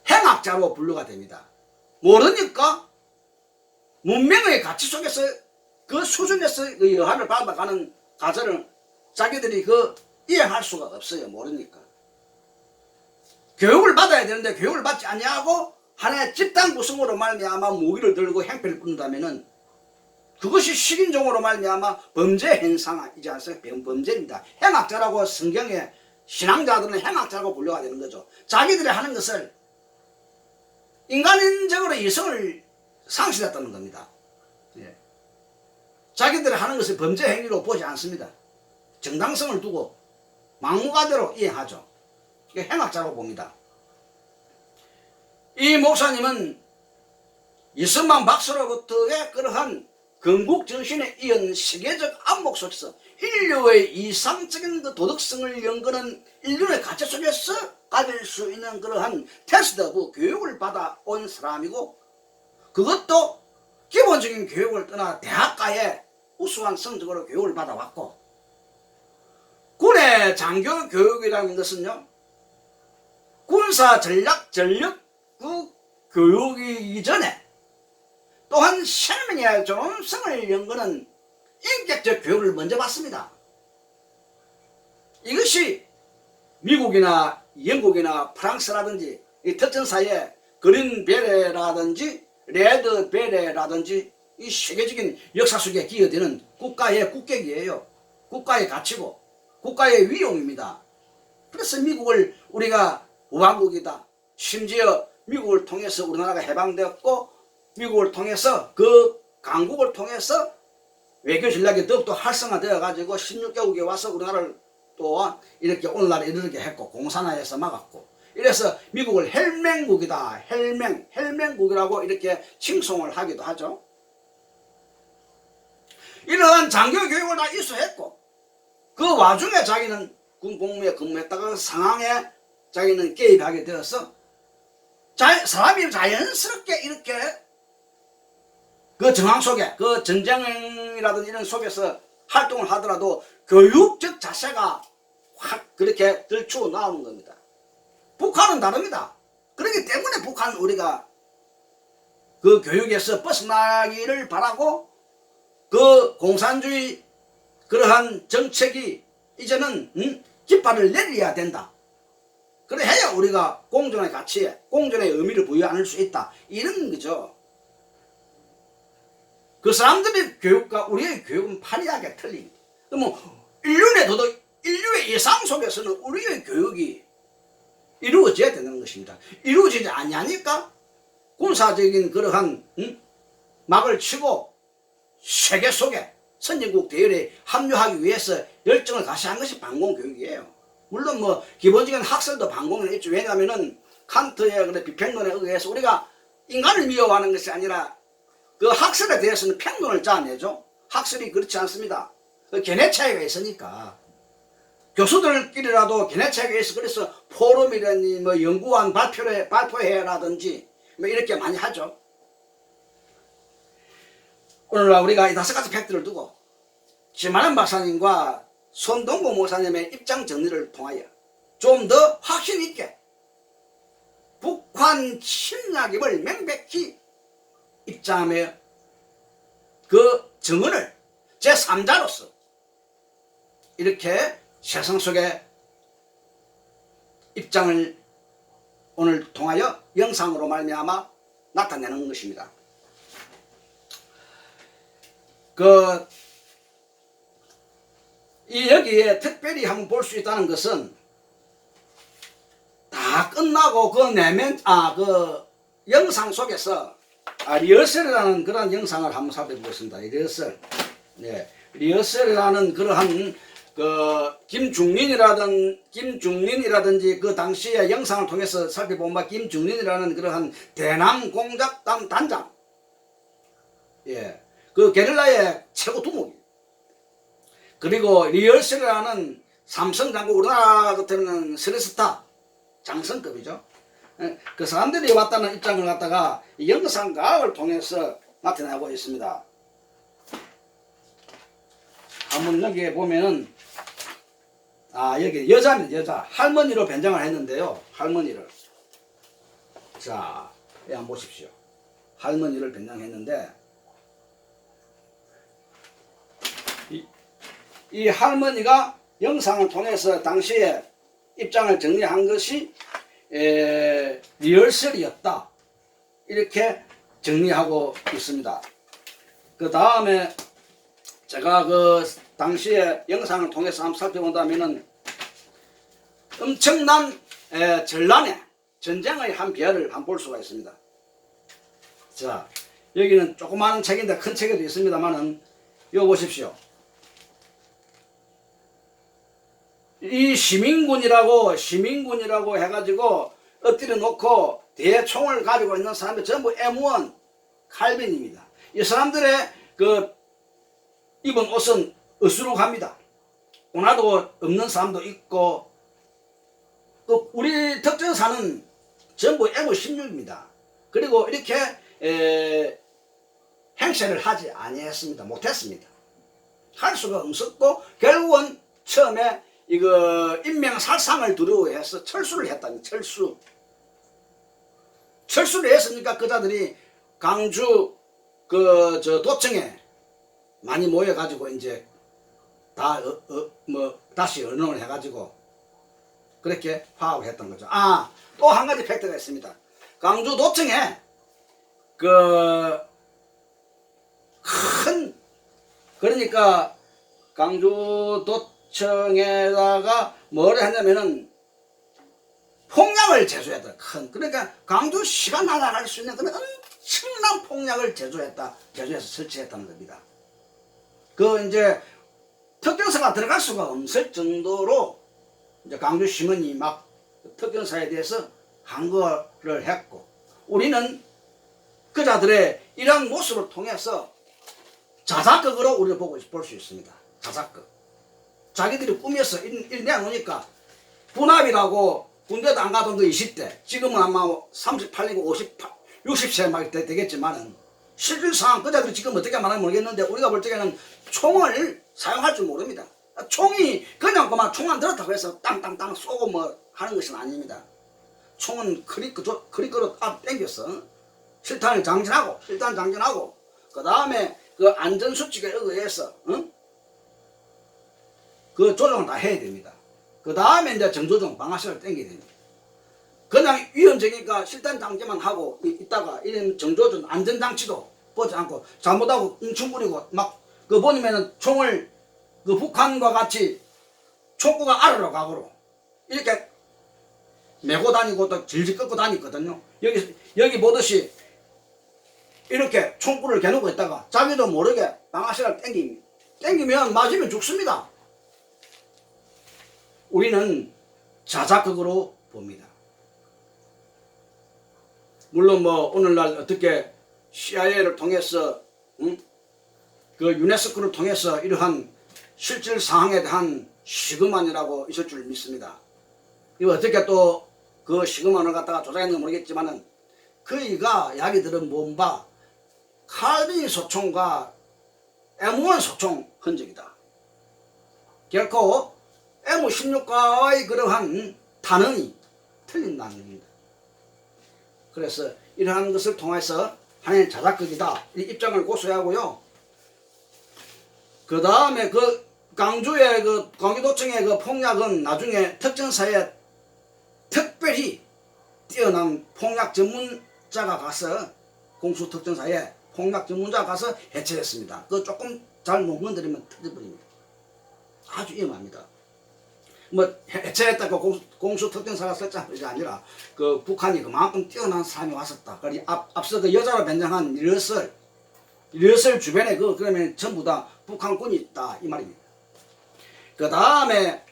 행악자로 분류가 됩니다. 모르니까 문명의 가치 속에서 그 수준에서 그 여하를 받아가는 가설을 자기들이 그 이행할 수가 없어요. 모르니까. 교육을 받아야 되는데 교육을 받지 아니하고 하나의 집단 구성으로 말미암아 무기를 들고 행패를 부른다면은 그것이 식인종으로 말미암아 범죄 현상이지 않습니까? 범죄입니다. 행악자라고 성경에 신앙자들은 행악자라고 분류가 되는 거죠. 자기들이 하는 것을 인간적으로 이성을 상실했다는 겁니다. 예. 자기들이 하는 것을 범죄 행위로 보지 않습니다. 정당성을 두고 막무가내로 이행하죠. 이게 행악자라고 봅니다. 이 목사님은 이승만 박사로부터의 그러한 건국정신에 이은 세계적 안목 속에서 인류의 이상적인 그 도덕성을 연구하는 인류의 가치 속에서 가질 수 있는 그러한 테스트 오브 교육을 받아온 사람이고, 그것도 기본적인 교육을 떠나 대학가에 우수한 성적으로 교육을 받아왔고, 군의 장교 교육이라는 것은요, 군사 전략 그 교육이기 전에 또한 생명의 존엄성을 연구하는 인격적 교육을 먼저 받습니다. 이것이 미국이나 영국이나 프랑스라든지 이 특전사의 그린 베레라든지 레드 베레라든지 이 세계적인 역사 속에 기여되는 국가의 국격이에요. 국가의 가치고 국가의 위용입니다. 그래서 미국을 우리가 우방국이다. 심지어 미국을 통해서 우리나라가 해방되었고, 미국을 통해서 그 강국을 통해서 외교 전략이 더욱더 활성화되어 가지고 16개국에 와서 우리나라를 또 이렇게 오늘날에 이르게 했고, 공산화해서 막았고, 이래서 미국을 헬맹국이다, 헬맹국이라고 이렇게 칭송을 하기도 하죠. 이러한 장교 교육을 다 이수했고, 그 와중에 자기는 군 복무에 근무했다가 상황에 자기는 개입하게 되어서 사람이 자연스럽게 이렇게 그 정황 속에, 그 전쟁이라든지 이런 속에서 활동을 하더라도 교육적 자세가 확 그렇게 들추어 나오는 겁니다. 북한은 다릅니다. 그렇기 때문에 북한은 우리가 그 교육에서 벗어나기를 바라고, 그 공산주의 그러한 정책이 이제는 깃발을 내려야 된다. 그래야 우리가 공존의 가치에, 공존의 의미를 부여할 수 있다. 이런 거죠. 그 사람들의 교육과 우리의 교육은 판이하게 틀립니다. 그러면 인류의 도덕, 인류의 예상 속에서는 우리의 교육이 이루어져야 되는 것입니다. 이루어지지 아니하니까 군사적인 그러한 막을 치고 세계 속에 선진국 대열에 합류하기 위해서 열정을 가시한 것이 반공교육이에요. 물론 뭐 기본적인 학설도 반공은 있죠. 왜냐하면은 칸트의 그런 비평론에 의해서 우리가 인간을 미워하는 것이 아니라 그 학설에 대해서는 평론을 짜내죠. 학설이 그렇지 않습니다. 그 견해 차이가 있으니까. 교수들끼리라도 견해 차이가 있어. 그래서 포럼이라니 뭐 연구한 발표회라든지 뭐 이렇게 많이 하죠. 오늘날 우리가 이 5가지 팩트를 두고 심한은 박사님과 손동구 목사님의 입장 정리를 통하여 좀 더 확신 있게 북한 침략임을 명백히 입장하며 그 증언을 제3자로서 이렇게 세상 속에 입장을 오늘 통하여 영상으로 말미암아 나타내는 것입니다. 여기에 특별히 한번 볼 수 있다는 것은 다 끝나고 그 영상 속에서 리허설이라는 그런 영상을 한번 살펴보겠습니다. 리허설. 네. 리허설이라는 그러한 김중린이라든지 그 당시의 영상을 통해서 살펴보면 김중린이라는 그러한 대남 공작단 단장. 예. 그 게릴라의 최고 두목이. 그리고 리허설이라는 삼성 장군 우리나라 같으면 스리스타 장성급이죠. 그 사람들이 왔다는 입장을 갖다가 영상각을 통해서 나타나고 있습니다. 한번 여기에 보면은 여기 여자입니다. 여자 할머니로 변장을 했는데요. 할머니를 자 한번 보십시오. 할머니를 변장했는데 이 할머니가 영상을 통해서 당시에 입장을 정리한 것이 리허설이었다 이렇게 정리하고 있습니다. 그 다음에 제가 그 당시에 영상을 통해서 한번 살펴본다면은 엄청난 전란의 전쟁의 한 비화를 한번 볼 수가 있습니다. 자 여기는 조그마한 책인데 큰 책에도 있습니다만은 이거 보십시오. 이 시민군이라고 해가지고 엎드려 놓고 대총을 가지고 있는 사람들 전부 M1 칼빈입니다. 이 사람들의 그 입은 옷은 어수룩합니다. 오나도 없는 사람도 있고 또 우리 특전사는 전부 M16입니다. 그리고 이렇게 행세를 하지 아니했습니다. 못했습니다. 할 수가 없었고 결국은 처음에 이거 인명살상을 두려워해서 철수를 했다니. 철수를 했으니까 그자들이 강주 저 도청에 많이 모여가지고 이제 다 다시 언론을 해가지고 그렇게 파업을 했던 거죠. 또 한 가지 팩트가 있습니다. 강주 도청에 그러니까 강주 도청에다가 뭐를 했냐면은 폭약을 제조했다. 그러니까 강주시가 날아갈 수 있는 그런 엄청난 폭약을 제조해서 설치했다는 겁니다. 이제 특전사가 들어갈 수가 없을 정도로 이제 강주 시민이 막 특전사에 대해서 항거를 했고, 우리는 그자들의 이런 모습을 통해서 자작극으로 우리를 볼 수 있습니다. 자작극. 자기들이 꾸며서 일 내놓으니까 분합이라고 군대도 안 가던 그 20대, 지금은 아마 38이고 60세 막 되겠지만은 실질상 그자들이 지금 어떻게 말하는지 모르겠는데 우리가 볼 적에는 총을 사용할 줄 모릅니다. 총이 그냥 그만 총만 들었다고 해서 땅땅땅 쏘고 뭐 하는 것은 아닙니다. 총은 크리크로 앞 당겨서 실탄 장전하고 그 다음에 그 안전수칙에 의해서 그 조정을 다 해야 됩니다. 그 다음에 이제 정조정 방아쇠를 당겨야 됩니다. 그냥 위험적이니까 실탄 장전만 하고 있다가 이런 정조준 안전장치도 보지 않고 잘못하고 웅충부리고 막 그 보면은 총을 그 북한과 같이 총구가 아래로 가고로 이렇게 메고 다니고 또 질질 꺾고 다니거든요. 여기 보듯이 이렇게 총구를 겨누고 있다가 자기도 모르게 방아쇠를 당기면 맞으면 죽습니다. 우리는 자작극으로 봅니다. 물론 뭐 오늘날 어떻게 CIA를 통해서 그 유네스코를 통해서 이러한 실질 사항에 대한 시그만이라고 있을 줄 믿습니다. 이거 어떻게 또 그 시그만을 갖다가 조작했는지 모르겠지만은 그이가 이야기 들은 뭔가 칼빈 소총과 M1 소총 흔적이다. 결코 M16과의 그러한 단언이 틀린다는 겁니다. 그래서 이러한 것을 통해서 하나의 자작극이다 이 입장을 고수하고요. 그 다음에 그 강주의 그 강주도청의 그 폭약은 나중에 특전사에 특별히 뛰어난 폭약 전문자가 가서 공수특전사에 폭약 전문자가 가서 해체했습니다. 그 조금 잘못 건드리면 터져버립니다. 아주 위험합니다. 뭐 해체했다고 공수특전사가 설정한 것이 아니라 그 북한이 그만큼 뛰어난 사람이 왔었다. 그리고 앞서 그 여자로 변장한 리허설 주변에 그러면 전부 다 북한군이 있다 이 말입니다. 그 다음에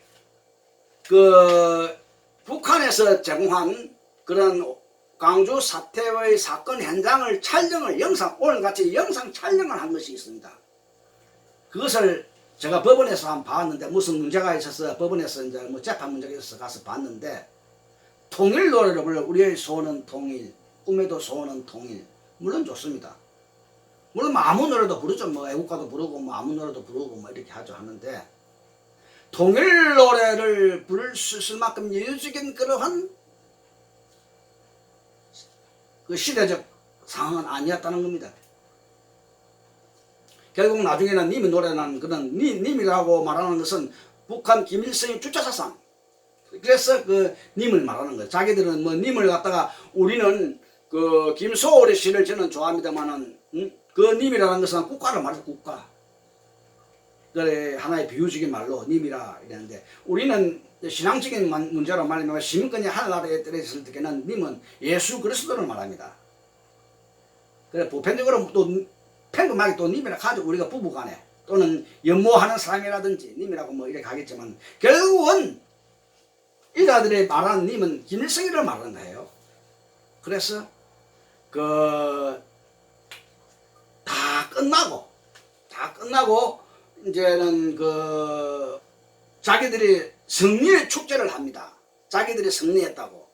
그 북한에서 제공한 그런 광주 사태의 사건 현장을 오늘같이 영상 촬영을 한 것이 있습니다. 그것을 제가 법원에서 한번 봤는데 무슨 문제가 있어서 법원에서 이제 뭐 재판 문제가 있어서 가서 봤는데 통일 노래를 불러 우리의 소원은 통일, 꿈에도 소원은 통일. 물론 좋습니다. 물론 뭐 아무 노래도 부르죠. 뭐 애국가도 부르고 뭐 아무 노래도 부르고 뭐 이렇게 하죠. 하는데 통일 노래를 부를 수 있을 만큼 여유적인 그러한 그 시대적 상황은 아니었다는 겁니다. 결국 나중에는 님의 노래는 그런 님이라고 말하는 것은 북한 김일성의 주체사상. 그래서 그 님을 말하는 거예요. 자기들은 뭐 님을 갖다가 우리는 그 김소월의 시를 저는 좋아합니다만은 그 님이라는 것은 국가를 말해요. 국가. 그래 하나의 비유적인 말로 님이라 이랬는데 우리는 신앙적인 문제로 말하면 시민권이 하늘나라에 떨어졌을 때는 님은 예수 그리스도를 말합니다. 그래 보편적으로 또 평범하게 또 님이라 가지고 우리가 부부간에 또는 연모하는 사람이라든지 님이라고 뭐 이렇게 하겠지만 결국은 이자들이 말하는 님은 김일성이를 말하는 거예요. 그래서 그 다 끝나고 이제는 그 자기들이 승리의 축제를 합니다. 자기들이 승리했다고.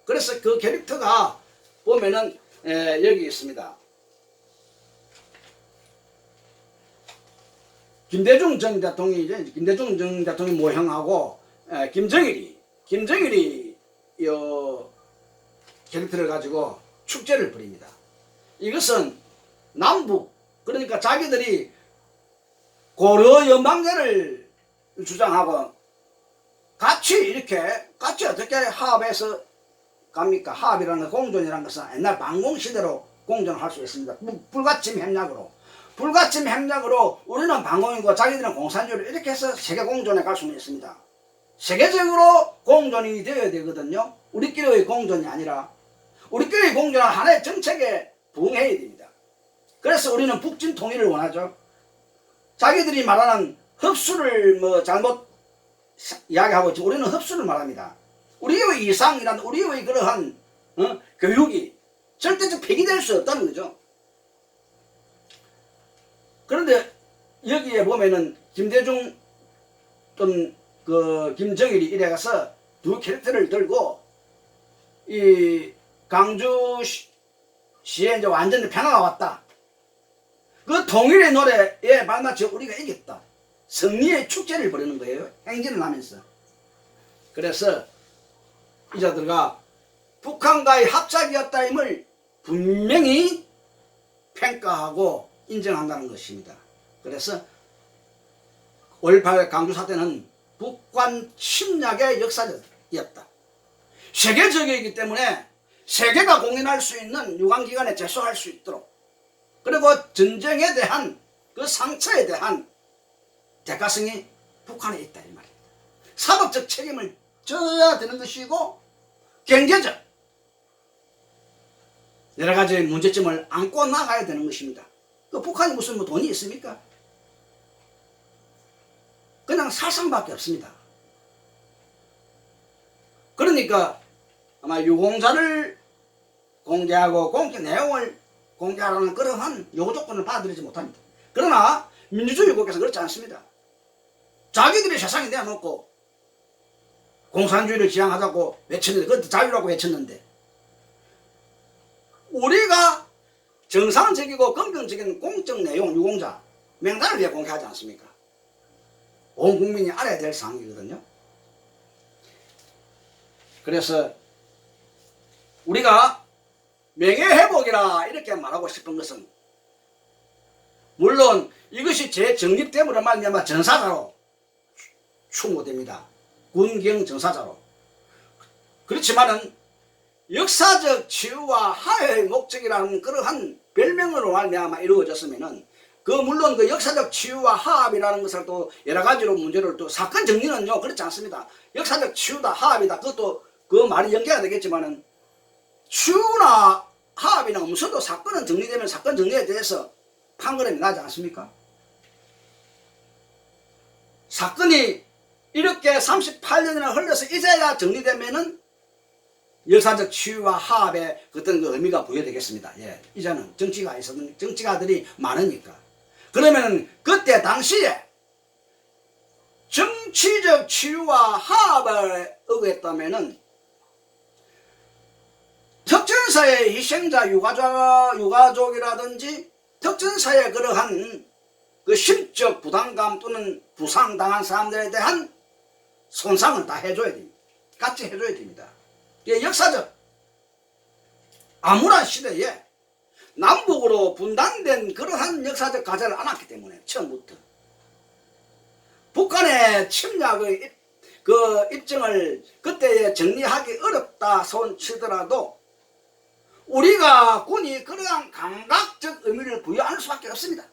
그래서 그 캐릭터가 보면은 여기 있습니다. 김대중 전 대통령이 김대중 전 대통령 모형하고 김정일이 요 캐릭터를 가지고 축제를 벌입니다. 이것은 남북 그러니까 자기들이 고려 연방제를 주장하고 같이 어떻게 화합해서 갑니까? 화합이라는 공존이라는 것은 옛날 반공시대로 공존할 수 있습니다. 불가침 협약으로 우리는 반공이고 자기들은 공산주의로 이렇게 해서 세계 공존에 갈 수는 있습니다. 세계적으로 공존이 되어야 되거든요. 우리끼리의 공존이 아니라 우리끼리 공존한 하나의 정책에 부응해야 됩니다. 그래서 우리는 북진 통일을 원하죠. 자기들이 말하는 흡수를 뭐 잘못 이야기하고 있지만 우리는 흡수를 말합니다. 우리의 이상이란 우리의 그러한 교육이 절대적 폐기될 수 없다는 거죠. 그런데 여기에 보면은 김대중 또는 그 김정일이 이래 가서 두 캐릭터를 들고 이 강주시에 이제 완전히 평화가 왔다. 그 통일의 노래에 발맞춰 우리가 이겼다. 승리의 축제를 벌이는 거예요. 행진을 하면서. 그래서 이자들과 북한과의 합작이었다임을 분명히 평가하고 인정한다는 것입니다. 그래서 5.18 강주 사태는 북한 침략의 역사였다. 세계적이기 때문에 세계가 공인할 수 있는 유관기관에 제소할 수 있도록 그리고 전쟁에 대한 그 상처에 대한 대가성이 북한에 있다 이 말입니다. 사법적 책임을 져야 되는 것이고 경제적 여러 가지 문제점을 안고 나가야 되는 것입니다. 그 북한이 무슨 뭐 돈이 있습니까? 그냥 살상밖에 없습니다. 그러니까 아마 유공자를 공개하고 공개 내용을 공개하라는 그러한 요구 조건을 받아들이지 못합니다. 그러나 민주주의 국가에서 그렇지 않습니다. 자기들이 세상에 내놓고 공산주의를 지향하자고 외쳤는데 그것도 자유라고 외쳤는데 우리가 정상적이고 긍정적인 공적 내용 유공자 명단을 왜 공개하지 않습니까? 온 국민이 알아야 될 사항이거든요. 그래서 우리가 명예회복이라 이렇게 말하고 싶은 것은 물론 이것이 재정립됨으로 말미암아 전사자로 추모됩니다. 군경 전사자로. 그렇지만은 역사적 치유와 화해의 목적이라는 그러한 별명으로 말미암아 이루어졌으면은 그 물론 그 역사적 치유와 화합이라는 것을 또 여러 가지로 문제를 또 사건 정리는요 그렇지 않습니다. 역사적 치유다 화합이다 그것도 그 말이 연계가 되겠지만은 치유나 화합이나 없어도 사건은 정리되면 사건 정리에 대해서 판결이 나지 않습니까? 사건이 이렇게 38년이나 흘러서 이제야 정리되면은 역사적 치유와 화합의 어떤 그 의미가 부여되겠습니다. 예, 이제는 정치가들이 많으니까. 그러면은 그때 당시에 정치적 치유와 화합을 의구했다면은 특정사의 희생자 유가족이라든지 특정사의 그러한 그 심적 부담감 또는 부상당한 사람들에 대한 손상을 다 해줘야 됩니다. 같이 해줘야 됩니다. 이게 역사적 암울한 시대에 남북으로 분단된 그러한 역사적 가자를 안았기 때문에 처음부터 북한의 침략의 그 입증을 그때에 정리하기 어렵다 손치더라도 우리가 군이 그러한 감각적 의미를 부여할 수밖에 없습니다.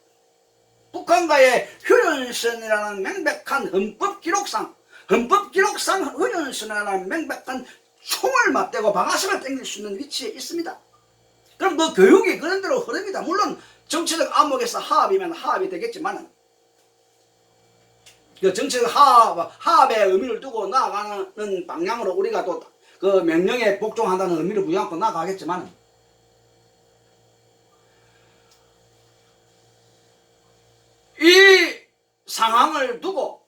북한과의 휴전선이라는 명백한 헌법기록상 휴전선이라는 명백한 총을 맞대고 방아쇠를 당길 수 있는 위치에 있습니다. 그럼 그 교육이 그런 대로 흐릅니다. 물론 정치적 암흑에서 하합이면 하합이 되겠지만 그 정치적 하합의 의미를 두고 나아가는 방향으로 우리가 또 그 명령에 복종한다는 의미를 부여하고 나아가겠지만 이 상황을 두고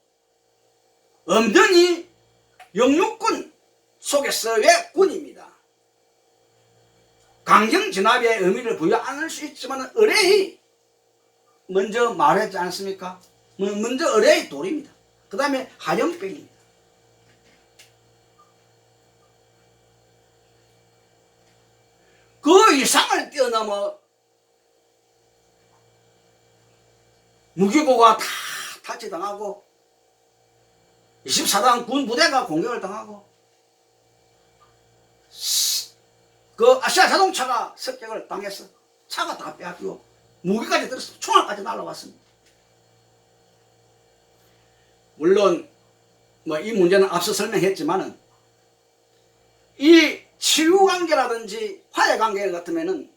엄연히 영육군 속에서의 군입니다. 강경진압의 의미를 부여 안 할 수 있지만 의뢰이 먼저 말했지 않습니까? 먼저 의뢰이 돌입니다. 그 다음에 하령병입니다. 그 이상을 뛰어넘어 무기고가 다 타치당하고 24단 군 부대가 공격을 당하고 그 아시아 자동차가 습격을 당해서 차가 다 빼앗기고 무기까지 들었어. 총알까지 날라왔습니다. 물론 뭐 이 문제는 앞서 설명했지만은 이 치유관계라든지 화해관계 같으면은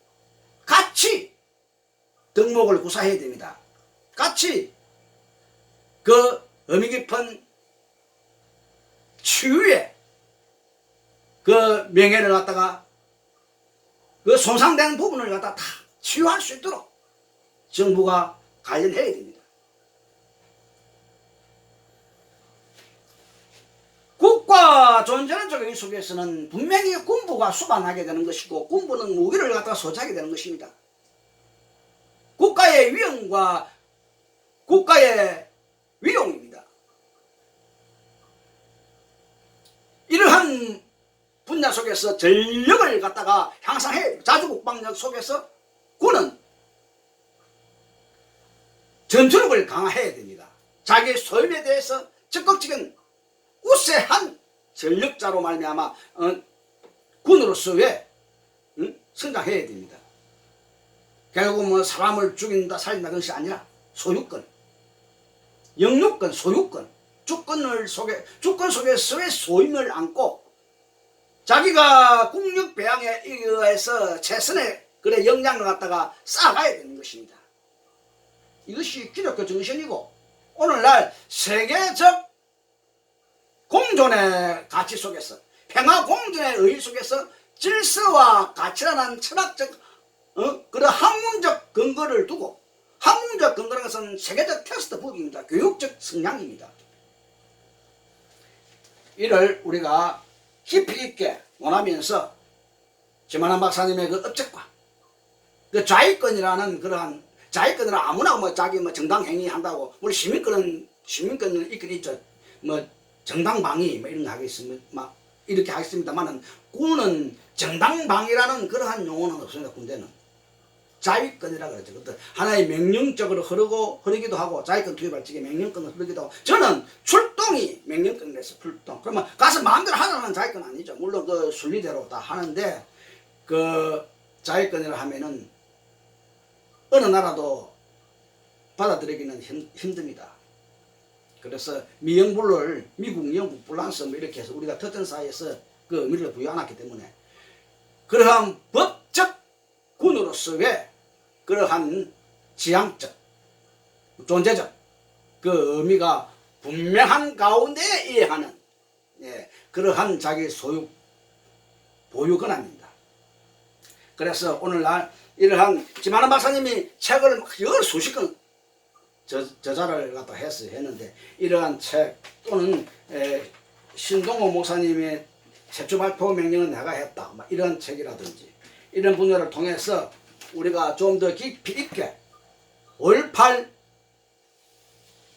같이 덕목을 구사해야 됩니다. 같이 그 의미 깊은 치유의 그 명예를 갖다가 그 손상된 부분을 갖다 다 치유할 수 있도록 정부가 관련해야 됩니다. 국가 존재론적 의미 속에서는 분명히 군부가 수반하게 되는 것이고 군부는 무기를 갖다가 소지하게 되는 것입니다. 국가의 위엄과 국가의 위용입니다. 이러한 분야 속에서 전력을 갖다가 향상해 자주국방력 속에서 군은 전투력을 강화해야 됩니다. 자기 소임에 대해서 적극적인 우세한 전력자로 말미암아 군으로서의 성장해야 됩니다. 결국 뭐 사람을 죽인다 살린다 그것이 아니라 소유권, 영유권, 소유권, 주권 속에서의 소임을 안고 자기가 국력 배양에 의해서 최선의 그래 역량을 갖다가 쌓아가야 되는 것입니다. 이것이 기독교 정신이고 오늘날 세계적 공존의 가치 속에서 평화 공존의 의의 속에서 질서와 가치라는 철학적 그런 학문적 근거를 두고 학문적 근거라는 것은 세계적 텍스트북입니다. 교육적 성향입니다. 이를 우리가 깊이 있게 원하면서 지만한 박사님의 그 업적과 그 자위권이라는 그러한 자위권이라 아무나 뭐 자기 뭐 정당 행위 한다고 우리 시민권은 있긴 있죠. 뭐 정당방위 뭐 이런 거 하겠습니다. 막 이렇게 하겠습니다만은 군은 정당방위라는 그러한 용어는 없습니다. 군대는 자위권이라 그러죠. 그것도 하나의 명령적으로 흐르기도 하고 자위권 투입할 적에 명령권을 흐르기도 하고 저는 출동이 명령권이라서 출동. 그러면 가서 마음대로 하라는 자위권 아니죠. 물론 그 순리대로 다 하는데 그 자위권이라 하면은 어느 나라도 받아들이기는 힘듭니다. 그래서 미영불을 미국, 영국, 불란서 뭐 이렇게 해서 우리가 특정 사회에서 그 의미를 부여해놨기 때문에 그러한 법적 군으로서의 그러한 지향적, 존재적 그 의미가 분명한 가운데 이해하는 그러한 자기 소유, 보유 권한입니다. 그래서 오늘날 이러한 지만한 박사님이 책을 열 수십 권 저자를 갖다 했는데 이러한 책 또는 신동호 목사님의 최초 발표 명령은 내가 했다. 막 이런 책이라든지 이런 분야를 통해서 우리가 좀 더 깊이 있게 5.18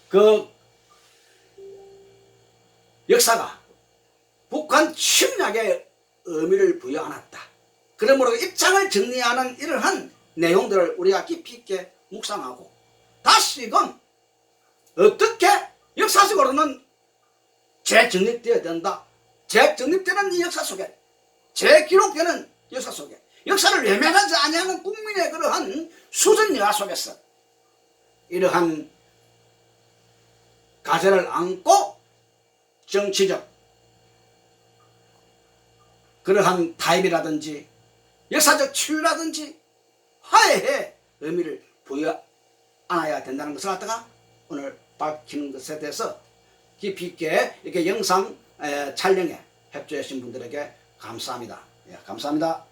그 역사가 북한 침략의 의미를 부여안았다. 그러므로 입장을 정리하는 이러한 내용들을 우리가 깊이 있게 묵상하고 다시금 어떻게 역사적으로는 재정립되어야 된다. 재정립되는 이 역사 속에 재기록되는 역사 속에 역사를 외면하지 아니하는 국민의 그러한 수준여하 속에서 이러한 가제를 안고 정치적 그러한 타협이라든지 역사적 치유라든지 화해의 의미를 부여안아야 된다는 것을 갖다가 오늘 밝히는 것에 대해서 깊이 있게 이렇게 영상 촬영에 협조해 주신 분들에게 감사합니다. 예, 감사합니다.